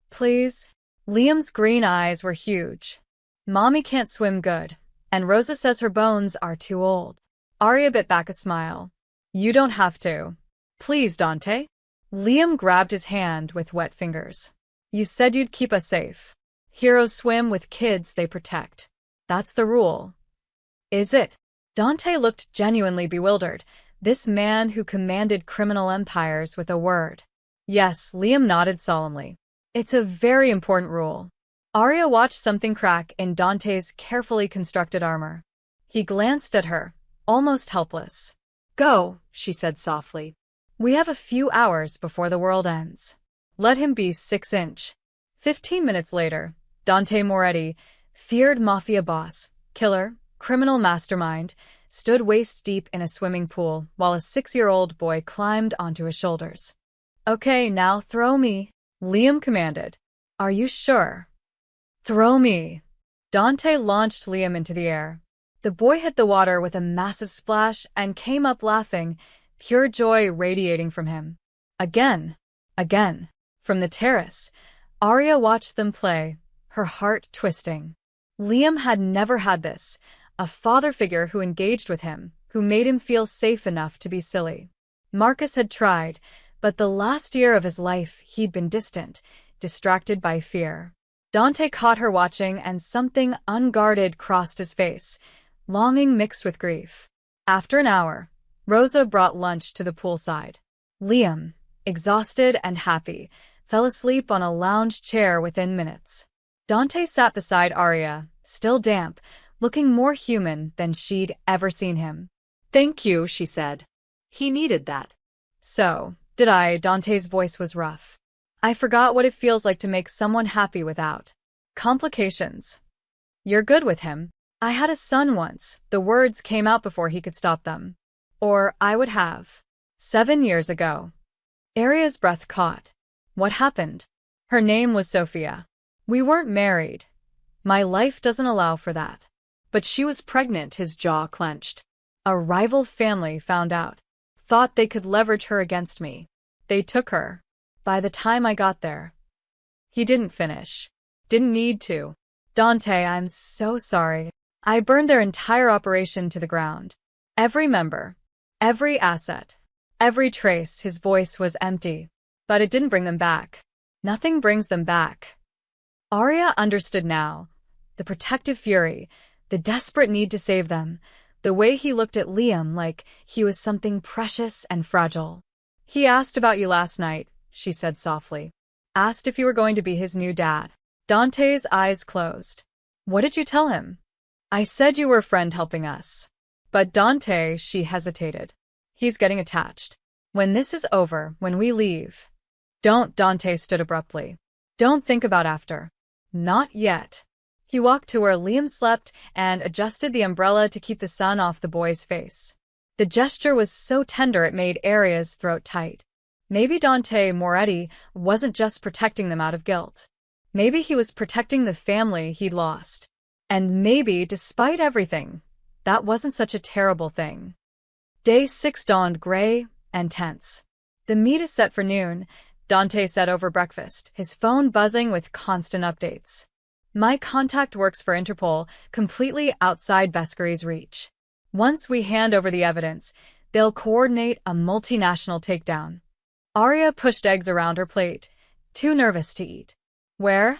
Please. Liam's green eyes were huge. Mommy can't swim good, and Rosa says her bones are too old. Arya bit back a smile. You don't have to. Please, Dante. Liam grabbed his hand with wet fingers. You said you'd keep us safe. Heroes swim with kids they protect. That's the rule. Is it? Dante looked genuinely bewildered. This man who commanded criminal empires with a word. Yes, Liam nodded solemnly. It's a very important rule. Arya watched something crack in Dante's carefully constructed armor. He glanced at her, almost helpless.
Go, she said softly.
We have a few hours before the world ends. Let him be 6-inch. 15 minutes later, Dante Moretti, feared mafia boss, killer, criminal mastermind, stood waist-deep in a swimming pool while a 6-year-old boy climbed onto his shoulders. Okay, now throw me, Liam commanded. Are you sure? Throw me. Dante launched Liam into the air. The boy hit the water with a massive splash and came up laughing, pure joy radiating from him. Again. From the terrace, Arya watched them play, her heart twisting. Liam had never had this, a father figure who engaged with him, who made him feel safe enough to be silly. Marcus had tried, but the last year of his life he'd been distant, distracted by fear. Dante caught her watching and something unguarded crossed his face, longing mixed with grief. After an hour, Rosa brought lunch to the poolside. Liam, exhausted and happy, fell asleep on a lounge chair within minutes. Dante sat beside Arya, still damp, looking more human than she'd ever seen him.
Thank you, she said. He needed that.
So, did I. Dante's voice was rough. I forgot what it feels like to make someone happy without complications. You're good with him. I had a son once. The words came out before he could stop them. Or I would have. 7 years ago. Arya's breath caught. What happened? Her name was Sophia. We weren't married. My life doesn't allow for that.
But she was pregnant, his jaw clenched.
A rival family found out. Thought they could leverage her against me. They took her. By the time I got there. He didn't finish. Didn't need to. Dante, I'm so sorry. I burned their entire operation to the ground. Every member. Every asset. Every trace. His voice was empty. But it didn't bring them back. Nothing brings them back. Arya understood now. The protective fury. The desperate need to save them. The way he looked at Liam like he was something precious and fragile. He asked about you last night, she said softly. Asked if you were going to be his new dad. Dante's eyes closed. What did you tell him? I said you were a friend helping us. But Dante, she hesitated. He's getting attached. When this is over, when we leave. Don't, Dante stood abruptly. Don't think about after. Not yet. He walked to where Liam slept and adjusted the umbrella to keep the sun off the boy's face. The gesture was so tender it made Arya's throat tight. Maybe Dante Moretti wasn't just protecting them out of guilt. Maybe he was protecting the family he'd lost. And maybe, despite everything, that wasn't such a terrible thing. Day 6 dawned gray and tense. The meet is set for noon, Dante said over breakfast, his phone buzzing with constant updates. My contact works for Interpol, completely outside Vescary's reach. Once we hand over the evidence, they'll coordinate a multinational takedown. Arya pushed eggs around her plate, too nervous to eat. Where?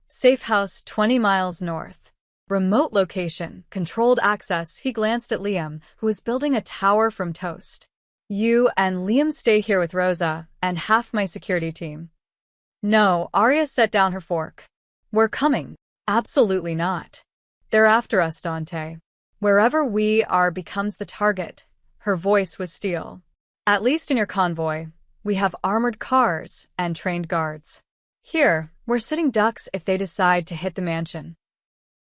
Safe house 20 miles north. Remote location, controlled access. He glanced at Liam, who was building a tower from toast. You and Liam stay here with Rosa and half my security team. No, Arya set down her fork. We're coming. Absolutely not. They're after us, Dante. Wherever we are becomes the target. Her voice was steel. At least in your convoy, we have armored cars and trained guards. Here, we're sitting ducks if they decide to hit the mansion.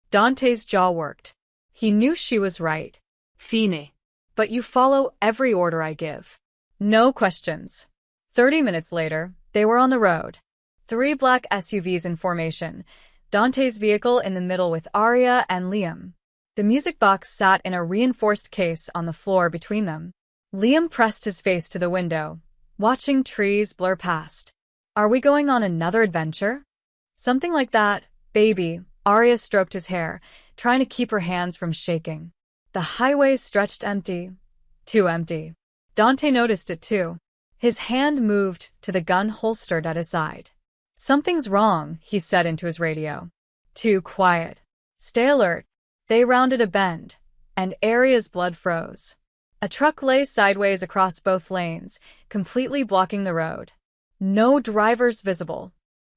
Dante's jaw worked. He knew she was right.
Fine.
But you follow every order I give. No questions. 30 minutes later, they were on the road. 3 black SUVs in formation, Dante's vehicle in the middle with Arya and Liam. The music box sat in a reinforced case on the floor between them. Liam pressed his face to the window, watching trees blur past. Are we going on another adventure? Something like that, baby. Arya stroked his hair, trying to keep her hands from shaking. The highway stretched empty. Too empty. Dante noticed it too. His hand moved to the gun holstered at his side. Something's wrong, he said into his radio. Too quiet. Stay alert. They rounded a bend, and Aria's blood froze. A truck lay sideways across both lanes, completely blocking the road. No drivers visible.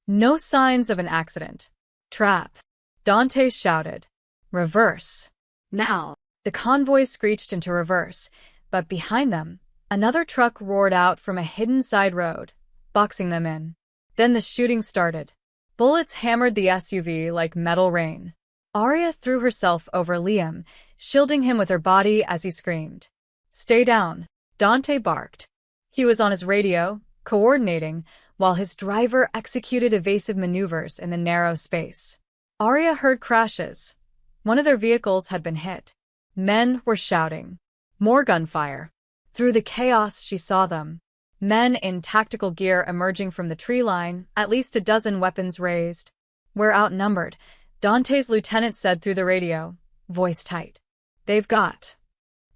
No signs of an accident. Trap. Dante shouted. Reverse.
Now.
The convoy screeched into reverse, but behind them, another truck roared out from a hidden side road, boxing them in. Then the shooting started. Bullets hammered the SUV like metal rain. Aria threw herself over Liam, shielding him with her body as he screamed. Stay down, Dante barked. He was on his radio, coordinating, while his driver executed evasive maneuvers in the narrow space. Aria heard crashes. One of their vehicles had been hit. Men were shouting. More gunfire. Through the chaos, she saw them. Men in tactical gear emerging from the tree line, at least a dozen weapons raised. We're outnumbered, Dante's lieutenant said through the radio, voice tight. They've got.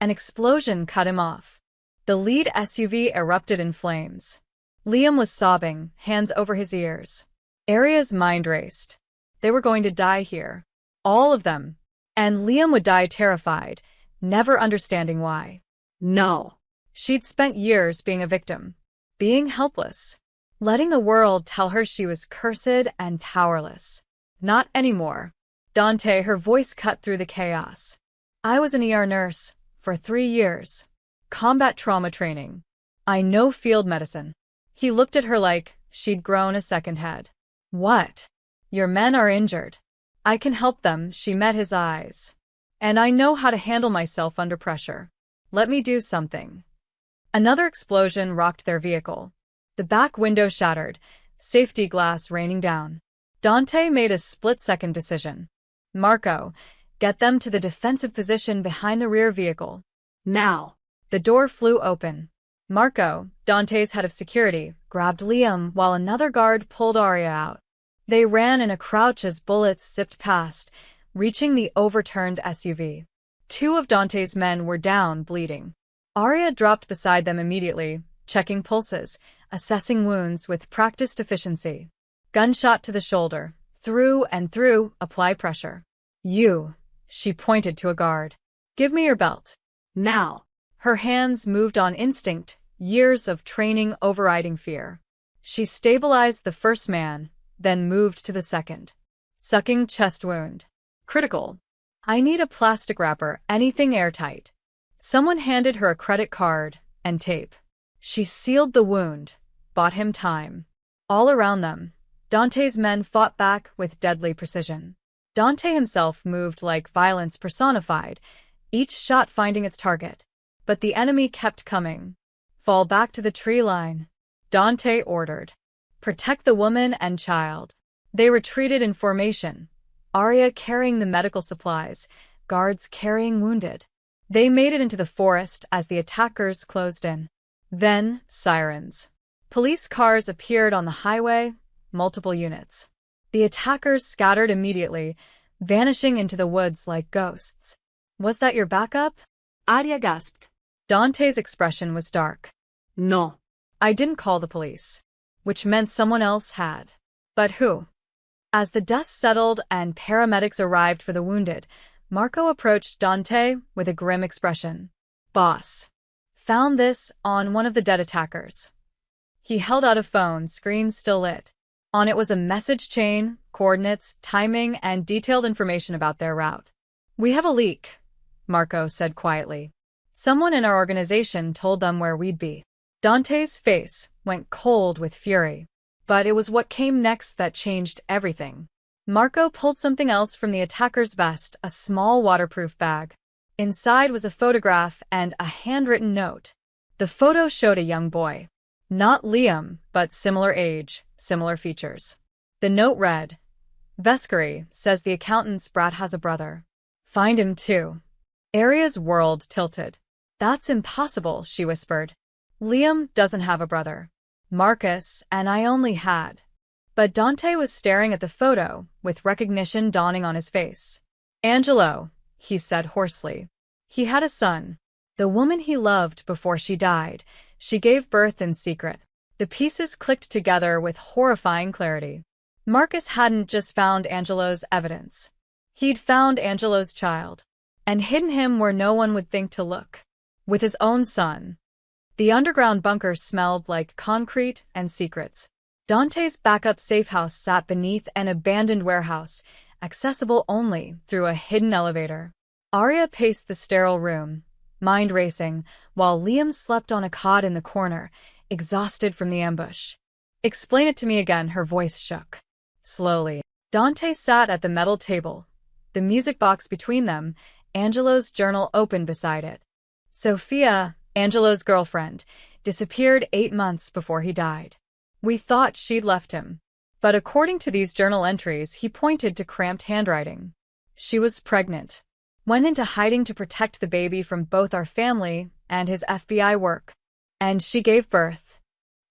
An explosion cut him off. The lead SUV erupted in flames. Liam was sobbing, hands over his ears. Aria's mind raced. They were going to die here. All of them. And Liam would die terrified, never understanding why.
No.
She'd spent years being a victim, being helpless, letting the world tell her she was cursed and powerless. Not anymore. Dante, her voice cut through the chaos. I was an ER nurse for 3 years. Combat trauma training. I know field medicine. He looked at her like she'd grown a second head. What? Your men are injured. I can help them, she met his eyes. And I know how to handle myself under pressure. Let me do something. Another explosion rocked their vehicle. The back window shattered, safety glass raining down. Dante made a split-second decision. Marco, get them to the defensive position behind the rear vehicle.
Now.
The door flew open. Marco, Dante's head of security, grabbed Liam while another guard pulled Aria out. They ran in a crouch as bullets zipped past, reaching the overturned SUV. 2 of Dante's men were down, bleeding. Aria dropped beside them immediately, checking pulses, assessing wounds with practiced efficiency. Gunshot to the shoulder. Through and through, apply pressure. You. She pointed to a guard. Give me your belt.
Now.
Her hands moved on instinct, years of training overriding fear. She stabilized the first man, then moved to the second. Sucking chest wound. Critical. I need a plastic wrapper, anything airtight. Someone handed her a credit card and tape. She sealed the wound, bought him time. All around them, Dante's men fought back with deadly precision. Dante himself moved like violence personified, each shot finding its target. But the enemy kept coming. Fall back to the tree line. Dante ordered. Protect the woman and child. They retreated in formation. Aria carrying the medical supplies, guards carrying wounded. They made it into the forest as the attackers closed in. Then, sirens. Police cars appeared on the highway, multiple units. The attackers scattered immediately, vanishing into the woods like ghosts. Was that your backup?
Aria gasped.
Dante's expression was dark.
No.
I didn't call the police. Which meant someone else had. But who? As the dust settled and paramedics arrived for the wounded, Marco approached Dante with a grim expression. Boss. Found this on one of the dead attackers. He held out a phone, screen still lit. On it was a message chain, coordinates, timing, and detailed information about their route. We have a leak, Marco said quietly. Someone in our organization told them where we'd be. Dante's face went cold with fury. But it was what came next that changed everything. Marco pulled something else from the attacker's vest, a small waterproof bag. Inside was a photograph and a handwritten note. The photo showed a young boy. Not Liam, but similar age, similar features. The note read, Vescary says the accountant's brat has a brother. Find him too. Aria's world tilted. That's impossible, she whispered. Liam doesn't have a brother. Marcus and I only had. But Dante was staring at the photo, with recognition dawning on his face. Angelo, he said hoarsely. He had a son. The woman he loved before she died. She gave birth in secret. The pieces clicked together with horrifying clarity. Marcus hadn't just found Angelo's evidence. He'd found Angelo's child. and hidden him where no one would think to look. With his own son. The underground bunker smelled like concrete and secrets. Dante's backup safe house sat beneath an abandoned warehouse, accessible only through a hidden elevator. Arya paced the sterile room, mind racing, while Liam slept on a cot in the corner, exhausted from the ambush. "Explain it to me again," her voice shook. Slowly. Dante sat at the metal table, the music box between them, Angelo's journal open beside it. Sophia, Angelo's girlfriend, disappeared 8 months before he died. We thought she'd left him. But according to these journal entries, he pointed to cramped handwriting. She was pregnant. Went into hiding to protect the baby from both our family and his FBI work. And she gave birth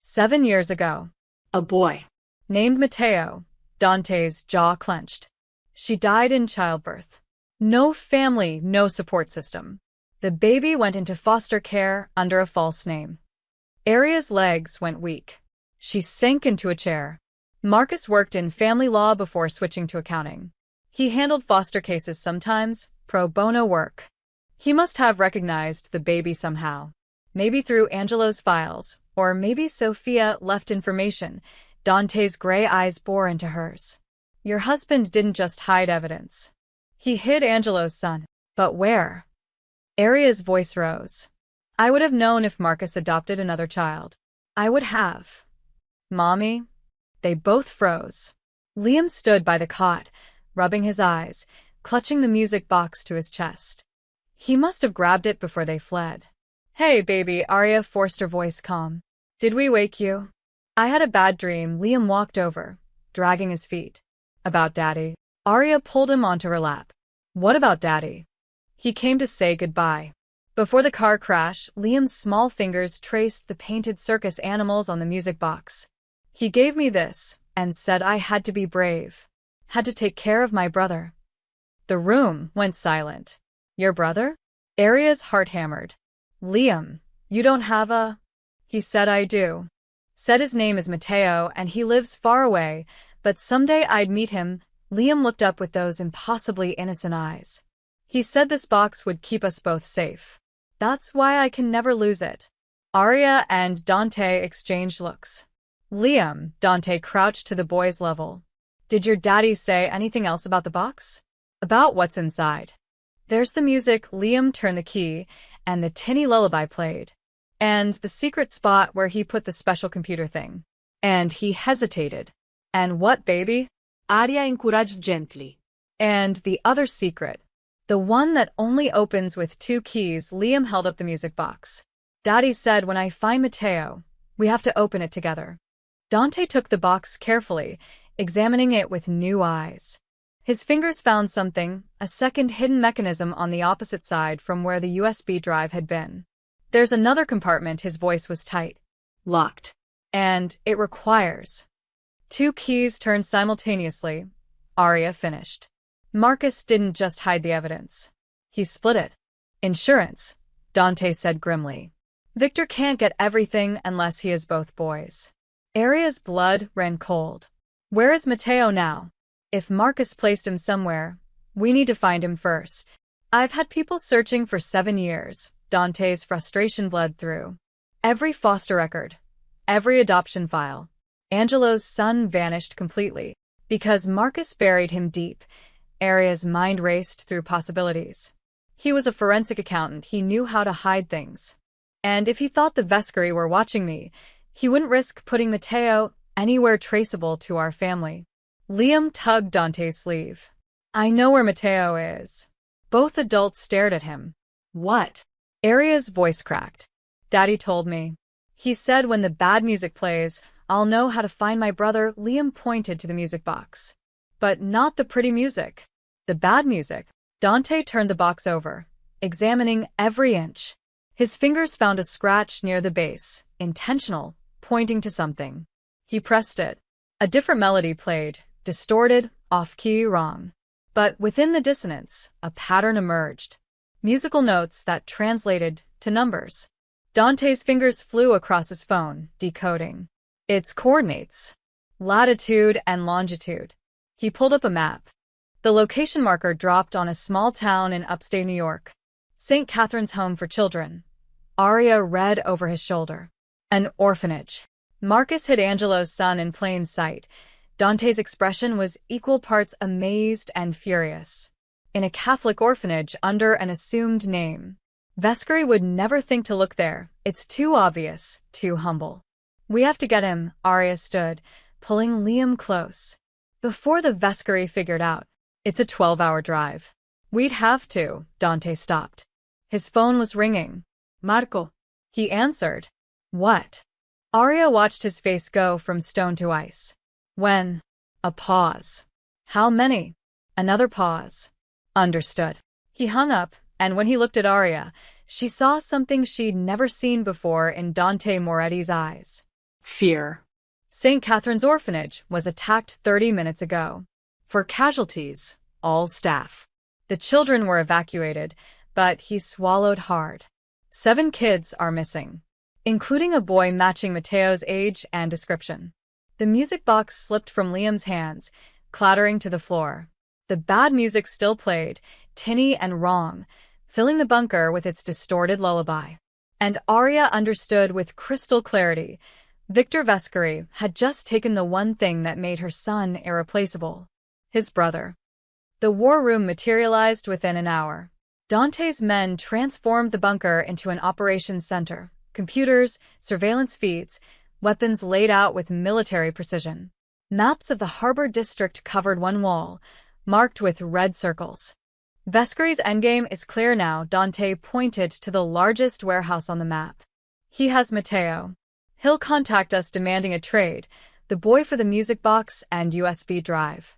7 years ago.
A boy.
Named Matteo. Dante's jaw clenched. She died in childbirth. No family, no support system. The baby went into foster care under a false name. Arya's legs went weak. She sank into a chair. Marcus worked in family law before switching to accounting. He handled foster cases sometimes, pro bono work. He must have recognized the baby somehow. Maybe through Angelo's files, or maybe Sophia left information. Dante's gray eyes bore into hers. Your husband didn't just hide evidence. He hid Angelo's son. But where? Arya's voice rose. I would have known if Marcus adopted another child. I would have. Mommy? They both froze. Liam stood by the cot, rubbing his eyes, clutching the music box to his chest. He must have grabbed it before they fled. Hey, baby, Arya forced her voice calm. Did we wake you? I had a bad dream. Liam walked over, dragging his feet. About Daddy. Arya pulled him onto her lap. What about Daddy? He came to say goodbye. Before the car crash, Liam's small fingers traced the painted circus animals on the music box. He gave me this, and said I had to be brave. Had to take care of my brother. The room went silent. Your brother? Arya's heart hammered. Liam, you don't have a... He said I do. Said his name is Matteo and he lives far away, but someday I'd meet him. Liam looked up with those impossibly innocent eyes. He said this box would keep us both safe. That's why I can never lose it. Arya and Dante exchanged looks. Liam, Dante crouched to the boy's level. Did your daddy say anything else about the box? About what's inside? There's the music. Liam turned the key, and the tinny lullaby played. And the secret spot where he put the special computer thing. And he hesitated. And what, baby?
Arya encouraged gently.
And the other secret. The one that only opens with 2 keys. Liam held up the music box. Daddy said when I find Matteo, we have to open it together. Dante took the box carefully, examining it with new eyes. His fingers found something, a second hidden mechanism on the opposite side from where the USB drive had been. There's another compartment. His voice was tight.
Locked.
And it requires 2 keys turned simultaneously. Arya finished. Marcus didn't just hide the evidence. He split it. Insurance, Dante said grimly. Victor can't get everything unless he has both boys. Arya's blood ran cold. Where is Matteo now? If Marcus placed him somewhere, we need to find him first. I've had people searching for 7 years. Dante's frustration bled through. Every foster record, every adoption file. Angelo's son vanished completely. Because Marcus buried him deep, Arya's mind raced through possibilities. He was a forensic accountant. He knew how to hide things. And if he thought the Vescari were watching me, he wouldn't risk putting Matteo anywhere traceable to our family. Liam tugged Dante's sleeve. I know where Matteo is. Both adults stared at him. What? Arya's voice cracked. Daddy told me. He said when the bad music plays, I'll know how to find my brother. Liam pointed to the music box. But not the pretty music. The bad music. Dante turned the box over, examining every inch. His fingers found a scratch near the base, intentional, pointing to something. He pressed it. A different melody played, distorted, off-key, wrong. But within the dissonance, a pattern emerged. Musical notes that translated to numbers. Dante's fingers flew across his phone, decoding. Its coordinates. Latitude and longitude. He pulled up a map. The location marker dropped on a small town in upstate New York. St. Catherine's Home for Children. Arya read over his shoulder. An orphanage. Marcus hid Angelo's son in plain sight. Dante's expression was equal parts amazed and furious. In a Catholic orphanage under an assumed name. Vescari would never think to look there. It's too obvious, too humble. We have to get him, Arya stood, pulling Liam close. Before the Vescari figured out, it's a 12-hour drive. We'd have to, Dante stopped. His phone was ringing. Marco. He answered. What? Arya watched his face go from stone to ice. When? A pause. How many? Another pause. Understood. He hung up, and when he looked at Arya, she saw something she'd never seen before in Dante Moretti's eyes.
Fear.
St. Catherine's Orphanage was attacked 30 minutes ago. For casualties, all staff. The children were evacuated, but he swallowed hard. 7 kids are missing, including a boy matching Mateo's age and description. The music box slipped from Liam's hands, clattering to the floor. The bad music still played, tinny and wrong, filling the bunker with its distorted lullaby. And Arya understood with crystal clarity. Victor Vescari had just taken the one thing that made her son irreplaceable. His brother. The war room materialized within an hour. Dante's men transformed the bunker into an operations center. Computers, surveillance feeds, weapons laid out with military precision. Maps of the harbor district covered one wall, marked with red circles. Vescari's endgame is clear now. Dante pointed to the largest warehouse on the map. He has Mateo. He'll contact us demanding a trade, the boy for the music box and USB drive.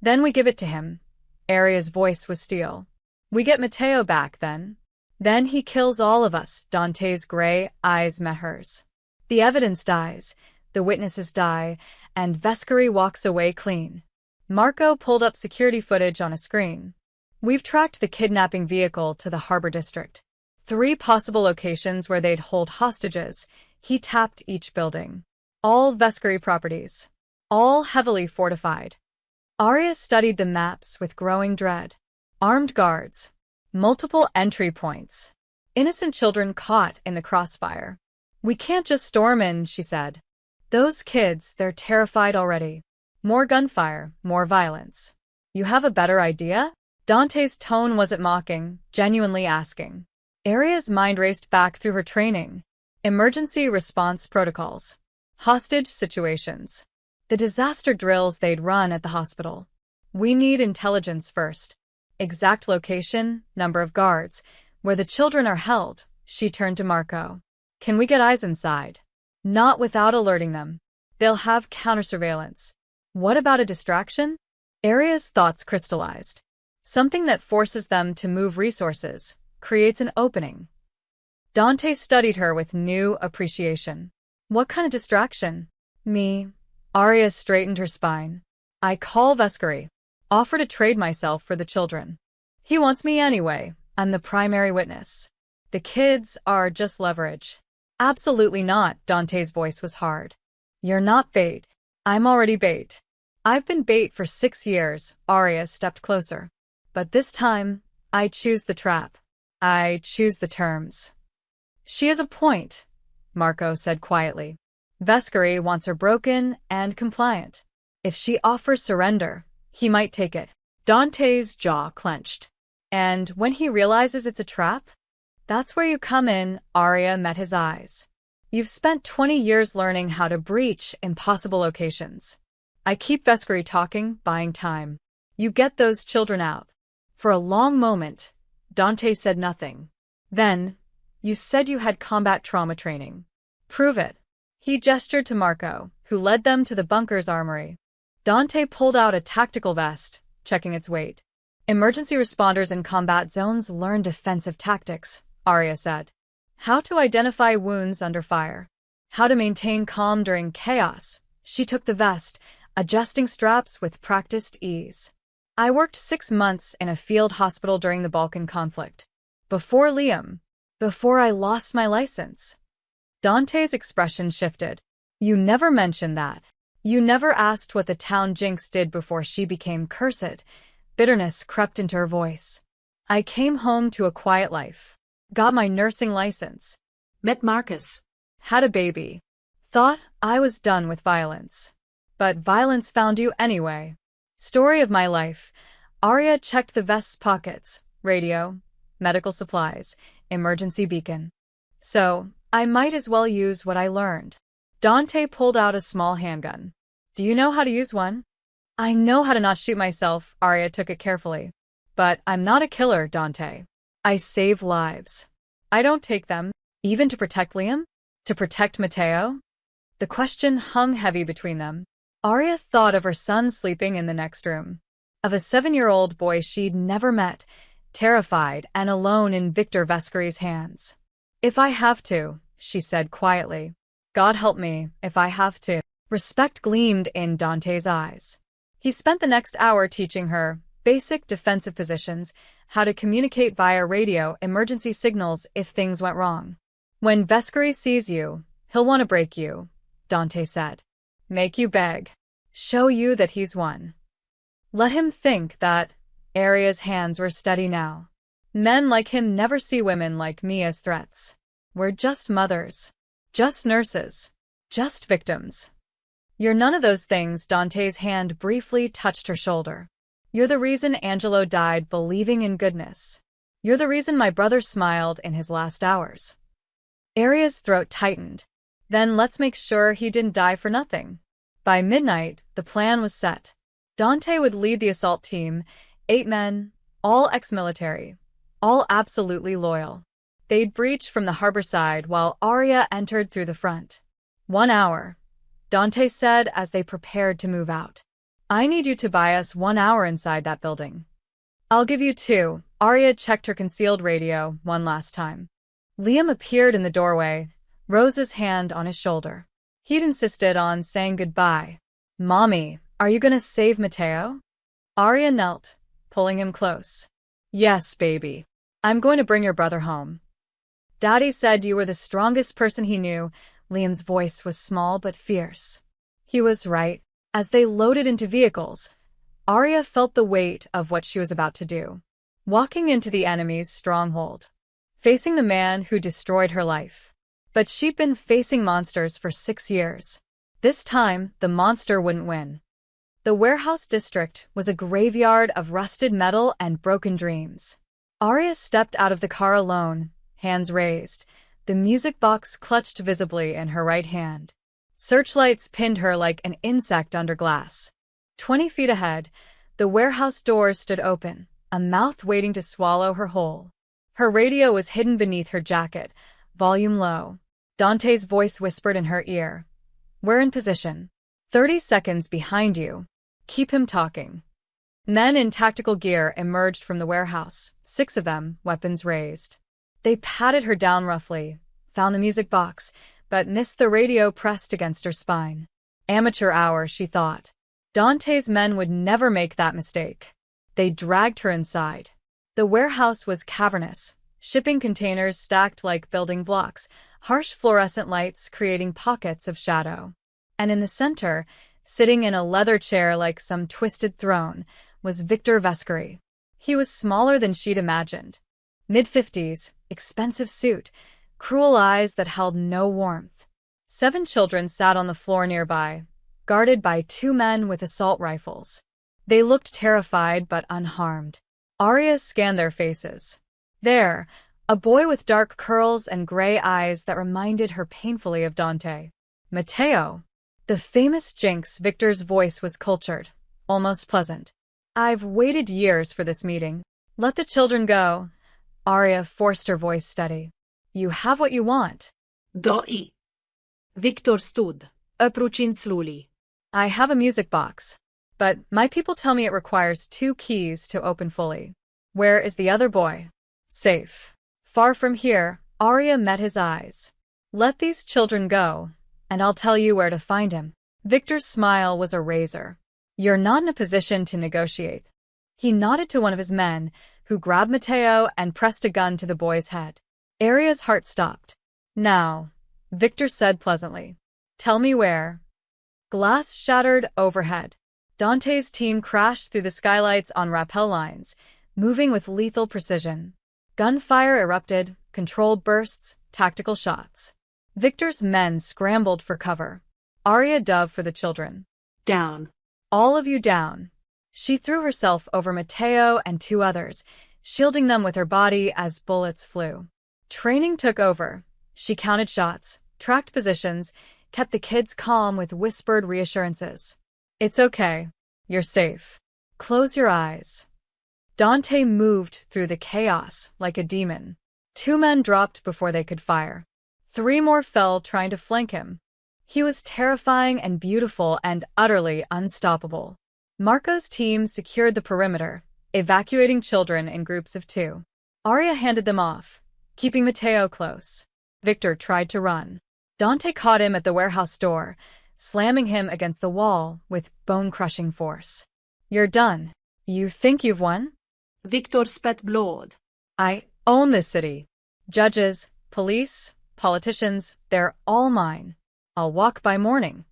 Then we give it to him. Arya's voice was steel. We get Mateo back then. Then he kills all of us. Dante's gray eyes met hers. The evidence dies, the witnesses die, and Vescari walks away clean. Marco pulled up security footage on a screen. We've tracked the kidnapping vehicle to the harbor district. 3 possible locations where they'd hold hostages. He tapped each building. All Vescari properties. All heavily fortified. Arya studied the maps with growing dread. Armed guards. Multiple entry points. Innocent children caught in the crossfire. We can't just storm in, she said. Those kids, they're terrified already. More gunfire, more violence. You have a better idea? Dante's tone wasn't mocking, genuinely asking. Arya's mind raced back through her training. Emergency response protocols. Hostage situations. The disaster drills they'd run at the hospital. We need intelligence first. Exact location, number of guards, where the children are held. She turned to Marco. Can we get eyes inside? Not without alerting them. They'll have counter-surveillance. What about a distraction? Arya's thoughts crystallized. Something that forces them to move resources, creates an opening. Dante studied her with new appreciation. What kind of distraction? Me. Arya straightened her spine. I call Vescari. Offer to trade myself for the children. He wants me anyway. I'm the primary witness. The kids are just leverage. Absolutely not. Dante's voice was hard. You're not bait. I'm already bait. I've been bait for 6 years. Arya stepped closer. But this time, I choose the trap. I choose the terms. She has a point, Marco said quietly. Vescari wants her broken and compliant. If she offers surrender, he might take it. Dante's jaw clenched. And when he realizes it's a trap? That's where you come in. Arya met his eyes. You've spent 20 years learning how to breach impossible locations. I keep Vescari talking, buying time. You get those children out. For a long moment, Dante said nothing. Then, you said you had combat trauma training. Prove it. He gestured to Marco, who led them to the bunker's armory. Dante pulled out a tactical vest, checking its weight. Emergency responders in combat zones learn defensive tactics, Arya said. How to identify wounds under fire. How to maintain calm during chaos. She took the vest, adjusting straps with practiced ease. I worked 6 months in a field hospital during the Balkan conflict. Before Liam. Before I lost my license. Dante's expression shifted. You never mentioned that. You never asked what the town Jinx did before she became cursed. Bitterness crept into her voice. I came home to a quiet life. Got my nursing license.
Met Marcus.
Had a baby. Thought I was done with violence. But violence found you anyway. Story of my life. Arya checked the vest's pockets. Radio, medical supplies, emergency beacon. So, I might as well use what I learned. Dante pulled out a small handgun. Do you know how to use one? I know how to not shoot myself, Arya took it carefully. But I'm not a killer, Dante. I save lives. I don't take them, even to protect Liam? To protect Matteo? The question hung heavy between them. Arya thought of her son sleeping in the next room. Of a 7-year-old boy she'd never met, terrified and alone in Victor Vescary's hands. If I have to, she said quietly. God help me, if I have to. Respect gleamed in Dante's eyes. He spent the next hour teaching her basic defensive positions, how to communicate via radio, emergency signals if things went wrong. When Vescary sees you, he'll want to break you, Dante said. Make you beg. Show you that he's won. Let him think that Arya's hands were steady now. Men like him never see women like me as threats. We're just mothers. Just nurses. Just victims. You're none of those things. Dante's hand briefly touched her shoulder. You're the reason Angelo died believing in goodness. You're the reason my brother smiled in his last hours. Arya's throat tightened. Then let's make sure he didn't die for nothing. By midnight, the plan was set. Dante would lead the assault team, 8 men, all ex-military, all absolutely loyal. They'd breach from the harbor side while Arya entered through the front. 1 hour, Dante said as they prepared to move out. I need you to buy us 1 hour inside that building. I'll give you 2. Arya checked her concealed radio one last time. Liam appeared in the doorway, Rose's hand on his shoulder. He'd insisted on saying goodbye. Mommy, are you gonna save Matteo? Arya knelt, pulling him close. Yes, baby. I'm going to bring your brother home. Daddy said you were the strongest person he knew. Liam's voice was small but fierce. He was right. As they loaded into vehicles, Arya felt the weight of what she was about to do. Walking into the enemy's stronghold. Facing the man who destroyed her life. But she'd been facing monsters for 6 years. This time, the monster wouldn't win. The warehouse district was a graveyard of rusted metal and broken dreams. Arya stepped out of the car alone, hands raised, the music box clutched visibly in her right hand. Searchlights pinned her like an insect under glass. 20 feet ahead, the warehouse doors stood open, a mouth waiting to swallow her whole. Her radio was hidden beneath her jacket, volume low. Dante's voice whispered in her ear. We're in position. 30 seconds behind you. Keep him talking. Men in tactical gear emerged from the warehouse, 6 of them, weapons raised. They patted her down roughly, found the music box, but missed the radio pressed against her spine. Amateur hour, she thought. Dante's men would never make that mistake. They dragged her inside. The warehouse was cavernous, shipping containers stacked like building blocks, harsh fluorescent lights creating pockets of shadow. And in the center, sitting in a leather chair like some twisted throne, was Victor Vescary. He was smaller than she'd imagined. Mid-50s, expensive suit, cruel eyes that held no warmth. 7 children sat on the floor nearby, guarded by 2 men with assault rifles. They looked terrified but unharmed. Arya scanned their faces. There, a boy with dark curls and gray eyes that reminded her painfully of Dante. Matteo. The famous Jinx. Victor's voice was cultured, almost pleasant. I've waited years for this meeting. Let the children go. Arya forced her voice steady. You have what you want.
Doi. Victor stood, approaching slowly.
I have a music box, but my people tell me it requires 2 keys to open fully. Where is the other boy? Safe. Far from here. Arya met his eyes. Let these children go, and I'll tell you where to find him. Victor's smile was a razor. You're not in a position to negotiate. He nodded to one of his men, who grabbed Matteo and pressed a gun to the boy's head. Arya's heart stopped. Now, Victor said pleasantly. Tell me where. Glass shattered overhead. Dante's team crashed through the skylights on rappel lines, moving with lethal precision. Gunfire erupted, controlled bursts, tactical shots. Victor's men scrambled for cover. Arya dove for the children.
Down.
All of you down. She threw herself over Matteo and two others, shielding them with her body as bullets flew. Training took over. She counted shots, tracked positions, kept the kids calm with whispered reassurances. It's okay. You're safe. Close your eyes. Dante moved through the chaos like a demon. 2 men dropped before they could fire. 3 more fell trying to flank him. He was terrifying and beautiful and utterly unstoppable. Marco's team secured the perimeter, evacuating children in groups of 2. Arya handed them off, keeping Matteo close. Victor tried to run. Dante caught him at the warehouse door, slamming him against the wall with bone-crushing force. You're done. You think you've won?
Victor spat blood.
I own this city. Judges, police, politicians, they're all mine. I'll walk by morning.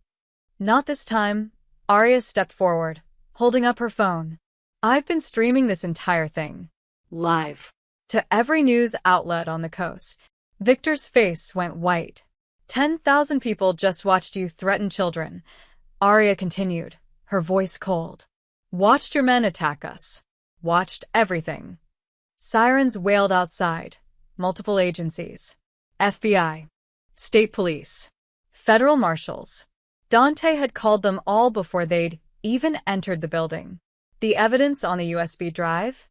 Not this time. Arya stepped forward, holding up her phone. I've been streaming this entire thing.
Live.
To every news outlet on the coast. Victor's face went white. 10,000 people just watched you threaten children. Arya continued, her voice cold. Watched your men attack us. Watched everything. Sirens wailed outside. Multiple agencies. FBI. State police. Federal marshals. Dante had called them all before they'd even entered the building. The evidence on the USB drive?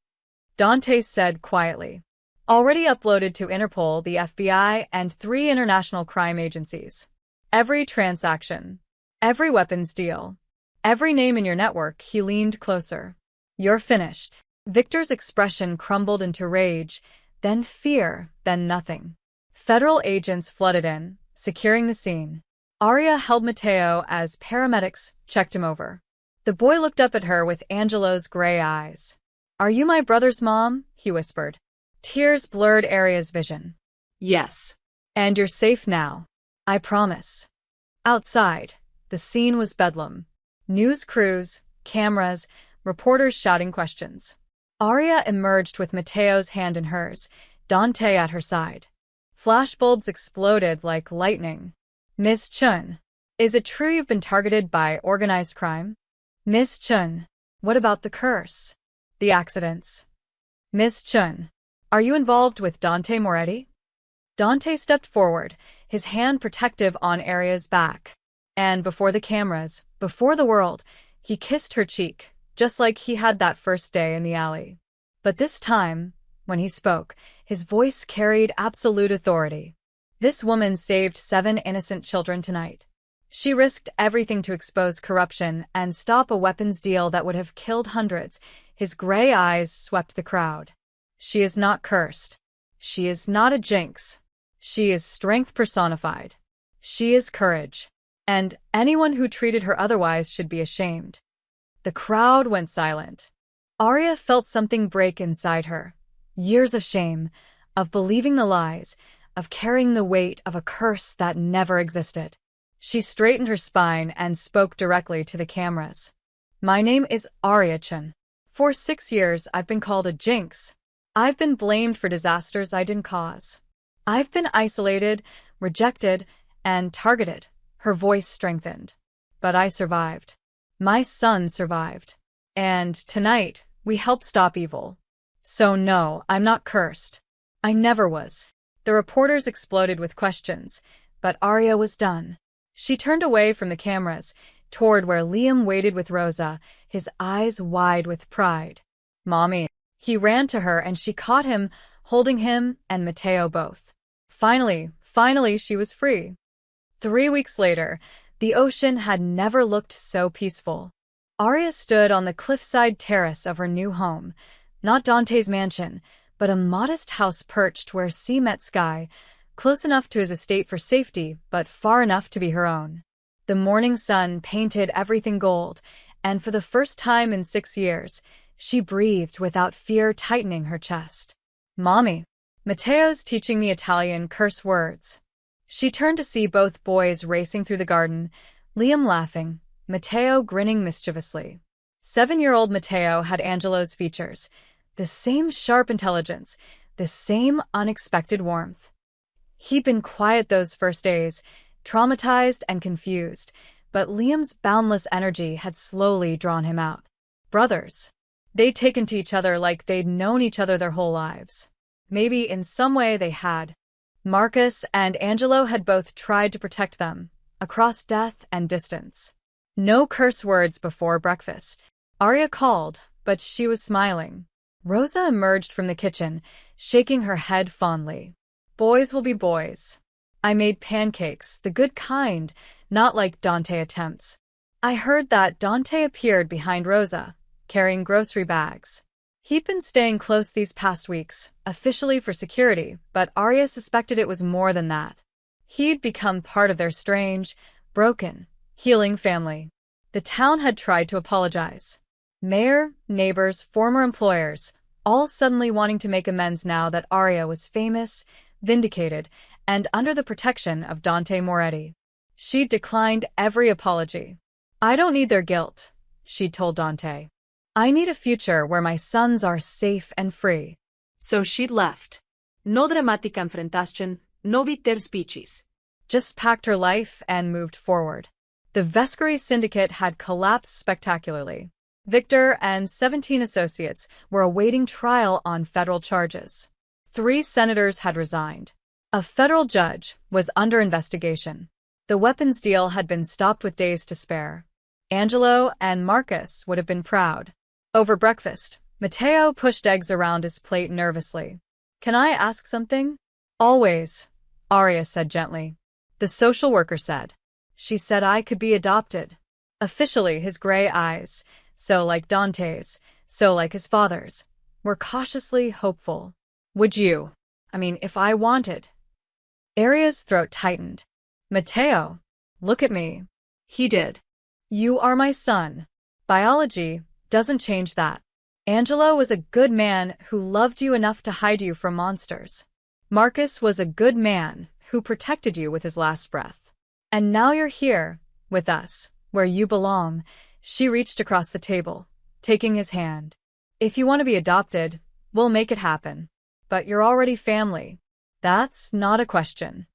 Dante said quietly. Already uploaded to Interpol, the FBI, and 3 international crime agencies. Every transaction. Every weapons deal. Every name in your network. He leaned closer. You're finished. Victor's expression crumbled into rage, then fear, then nothing. Federal agents flooded in, securing the scene. Arya held Matteo as paramedics checked him over. The boy looked up at her with Angelo's gray eyes. Are you my brother's mom? He whispered. Tears blurred Arya's vision.
Yes.
And you're safe now. I promise. Outside, the scene was bedlam. News crews, cameras, reporters shouting questions. Arya emerged with Matteo's hand in hers, Dante at her side. Flashbulbs exploded like lightning. Miss Chun, is it true you've been targeted by organized crime? Miss Chun, what about the curse? The accidents? Miss Chun, are you involved with Dante Moretti? Dante stepped forward, his hand protective on Arya's back. And before the cameras, before the world, he kissed her cheek, just like he had that first day in the alley. But this time, when he spoke, his voice carried absolute authority. This woman saved 7 innocent children tonight. She risked everything to expose corruption and stop a weapons deal that would have killed hundreds. His gray eyes swept the crowd. She is not cursed. She is not a Jinx. She is strength personified. She is courage. And anyone who treated her otherwise should be ashamed. The crowd went silent. Arya felt something break inside her. Years of shame, of believing the lies, of carrying the weight of a curse that never existed. She straightened her spine and spoke directly to the cameras. My name is Arya Chun. For 6 years, I've been called a Jinx. I've been blamed for disasters I didn't cause. I've been isolated, rejected, and targeted. Her voice strengthened. But I survived. My son survived. And tonight, we helped stop evil. So no, I'm not cursed. I never was. The reporters exploded with questions, but Arya was done. She turned away from the cameras, toward where Liam waited with Rosa, his eyes wide with pride. Mommy. He ran to her and she caught him, holding him and Matteo both. Finally, she was free. 3 weeks later, the ocean had never looked so peaceful. Arya stood on the cliffside terrace of her new home, not Dante's mansion, but a modest house perched where sea met sky, close enough to his estate for safety, but far enough to be her own. The morning sun painted everything gold, and for the first time in 6 years, she breathed without fear tightening her chest. Mommy. Matteo's teaching me Italian curse words. She turned to see both boys racing through the garden, Liam laughing, Matteo grinning mischievously. 7-year-old Matteo had Angelo's features. The same sharp intelligence, the same unexpected warmth. He'd been quiet those first days, traumatized and confused, but Liam's boundless energy had slowly drawn him out. Brothers. They'd taken to each other like they'd known each other their whole lives. Maybe in some way they had. Marcus and Angelo had both tried to protect them, across death and distance. No curse words before breakfast. Arya called, but she was smiling. Rosa emerged from the kitchen, shaking her head fondly. Boys will be boys. I made pancakes, the good kind, not like Dante attempts. I heard that Dante appeared behind Rosa, carrying grocery bags. He'd been staying close these past weeks, officially for security, but Arya suspected it was more than that. He'd become part of their strange, broken, healing family. The town had tried to apologize. Mayor, neighbors, former employers, all suddenly wanting to make amends now that Arya was famous, vindicated, and under the protection of Dante Moretti. She'd declined every apology. I don't need their guilt, she'd told Dante. I need a future where my sons are safe and free.
So she'd left. No dramatica enfrentación, no bitter speeches.
Just packed her life and moved forward. The Vescary syndicate had collapsed spectacularly. Victor and 17 associates were awaiting trial on federal charges. 3 senators had resigned. A federal judge was under investigation. The weapons deal had been stopped with days to spare. Angelo and Marcus would have been proud. Over breakfast, Matteo pushed eggs around his plate nervously. Can I ask something? Always, Arya said gently. The social worker said. She said I could be adopted. Officially, his gray eyes, so like Dante's, so like his father's, were cautiously hopeful. Would you? If I wanted. Arya's throat tightened. Matteo, look at me.
He did.
You are my son. Biology doesn't change that. Angelo was a good man who loved you enough to hide you from monsters. Marcus was a good man who protected you with his last breath. And now you're here, with us, where you belong. She reached across the table, taking his hand. If you want to be adopted, we'll make it happen. But you're already family. That's not a question.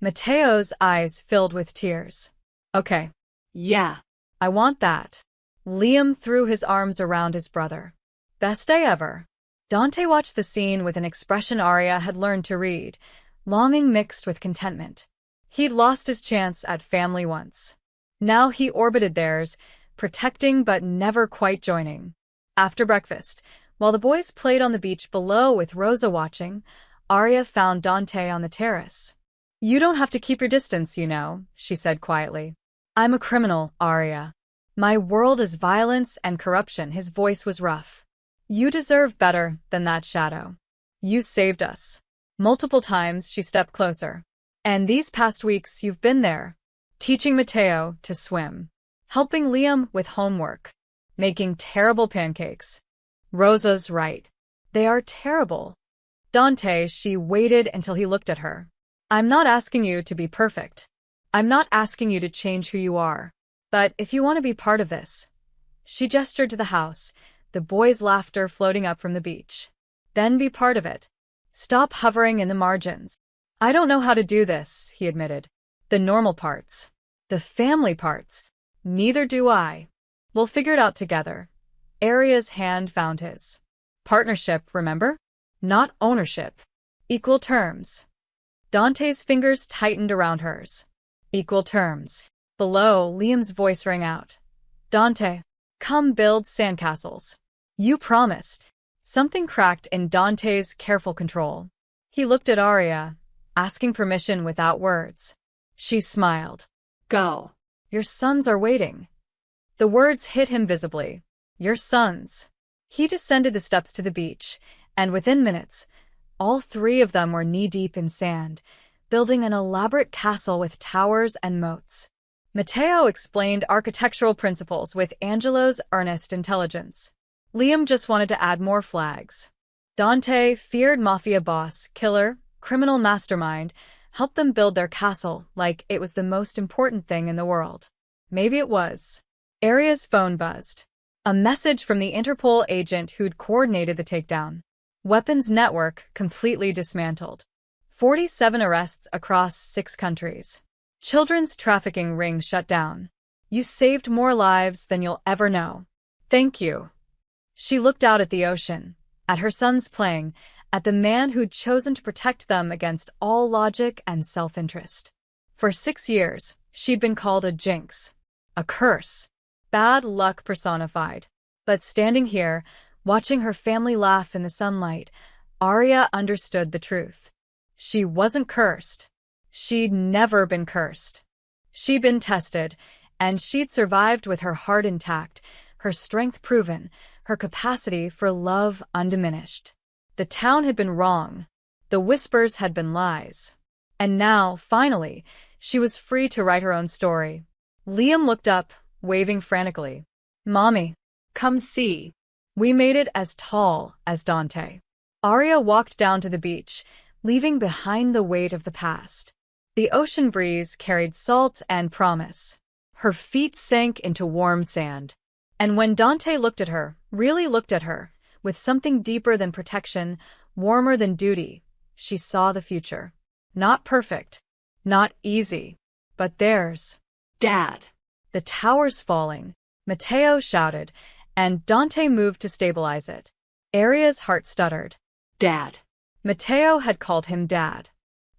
Matteo's eyes filled with tears. Okay.
Yeah.
I want that. Liam threw his arms around his brother. Best day ever. Dante watched the scene with an expression Arya had learned to read, longing mixed with contentment. He'd lost his chance at family once. Now he orbited theirs, protecting but never quite joining. After breakfast, while the boys played on the beach below with Rosa watching, Arya found Dante on the terrace. You don't have to keep your distance, you know, she said quietly. I'm a criminal, Arya. My world is violence and corruption. His voice was rough. You deserve better than that shadow. You saved us. Multiple times she stepped closer. And these past weeks you've been there, teaching Matteo to swim, helping Liam with homework, making terrible pancakes. Rosa's right. They are terrible. Dante, she waited until he looked at her. I'm not asking you to be perfect. I'm not asking you to change who you are. But if you want to be part of this. She gestured to the house, the boys' laughter floating up from the beach. Then be part of it. Stop hovering in the margins. I don't know how to do this, he admitted. The normal parts. The family parts. Neither do I. We'll figure it out together. Arya's hand found his. Partnership, remember? Not ownership. Equal terms. Dante's fingers tightened around hers. Equal terms. Below, Liam's voice rang out. Dante, come build sandcastles. You promised. Something cracked in Dante's careful control. He looked at Arya, asking permission without words. She smiled.
Go.
Your sons are waiting. The words hit him visibly. Your sons. He descended the steps to the beach, and within minutes, all 3 of them were knee-deep in sand, building an elaborate castle with towers and moats. Matteo explained architectural principles with Angelo's earnest intelligence. Liam just wanted to add more flags. Dante, feared mafia boss, killer, criminal mastermind, helped them build their castle like it was the most important thing in the world. Maybe it was. Arya's phone buzzed. A message from the Interpol agent who'd coordinated the takedown. Weapons network completely dismantled. 47 arrests across 6 countries. Children's trafficking ring shut down. You saved more lives than you'll ever know. Thank you. She looked out at the ocean, at her sons playing, at the man who'd chosen to protect them against all logic and self-interest. For 6 years, she'd been called a jinx, a curse, bad luck personified. But standing here, watching her family laugh in the sunlight, Arya understood the truth. She wasn't cursed. She'd never been cursed. She'd been tested, and she'd survived with her heart intact, her strength proven, her capacity for love undiminished. The town had been wrong. The whispers had been lies. And now, finally, she was free to write her own story. Liam looked up, waving frantically. Mommy,
Come see.
we made it as tall as Dante. Arya walked down to the beach, leaving behind the weight of the past. The ocean breeze carried salt and promise. Her feet sank into warm sand. And when Dante looked at her, really looked at her, with something deeper than protection, warmer than duty, she saw the future. Not perfect, not easy, but theirs.
Dad.
The tower's falling, Matteo shouted, and Dante moved to stabilize it. Arya's heart stuttered.
Dad.
Matteo had called him Dad.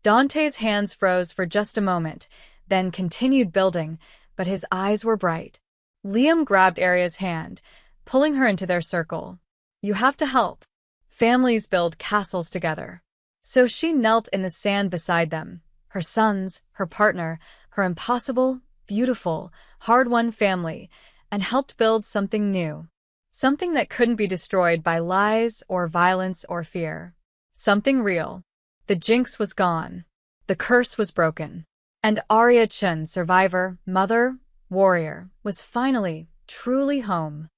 Dante's hands froze for just a moment, then continued building, but his eyes were bright. Liam grabbed Arya's hand, pulling her into their circle. You have to help. Families build castles together. So she knelt in the sand beside them, her sons, her partner, her impossible, beautiful, hard-won family, and helped build something new. Something that couldn't be destroyed by lies or violence or fear. Something real. The jinx was gone. The curse was broken. And Arya Chun, survivor, mother, warrior, was finally, truly home.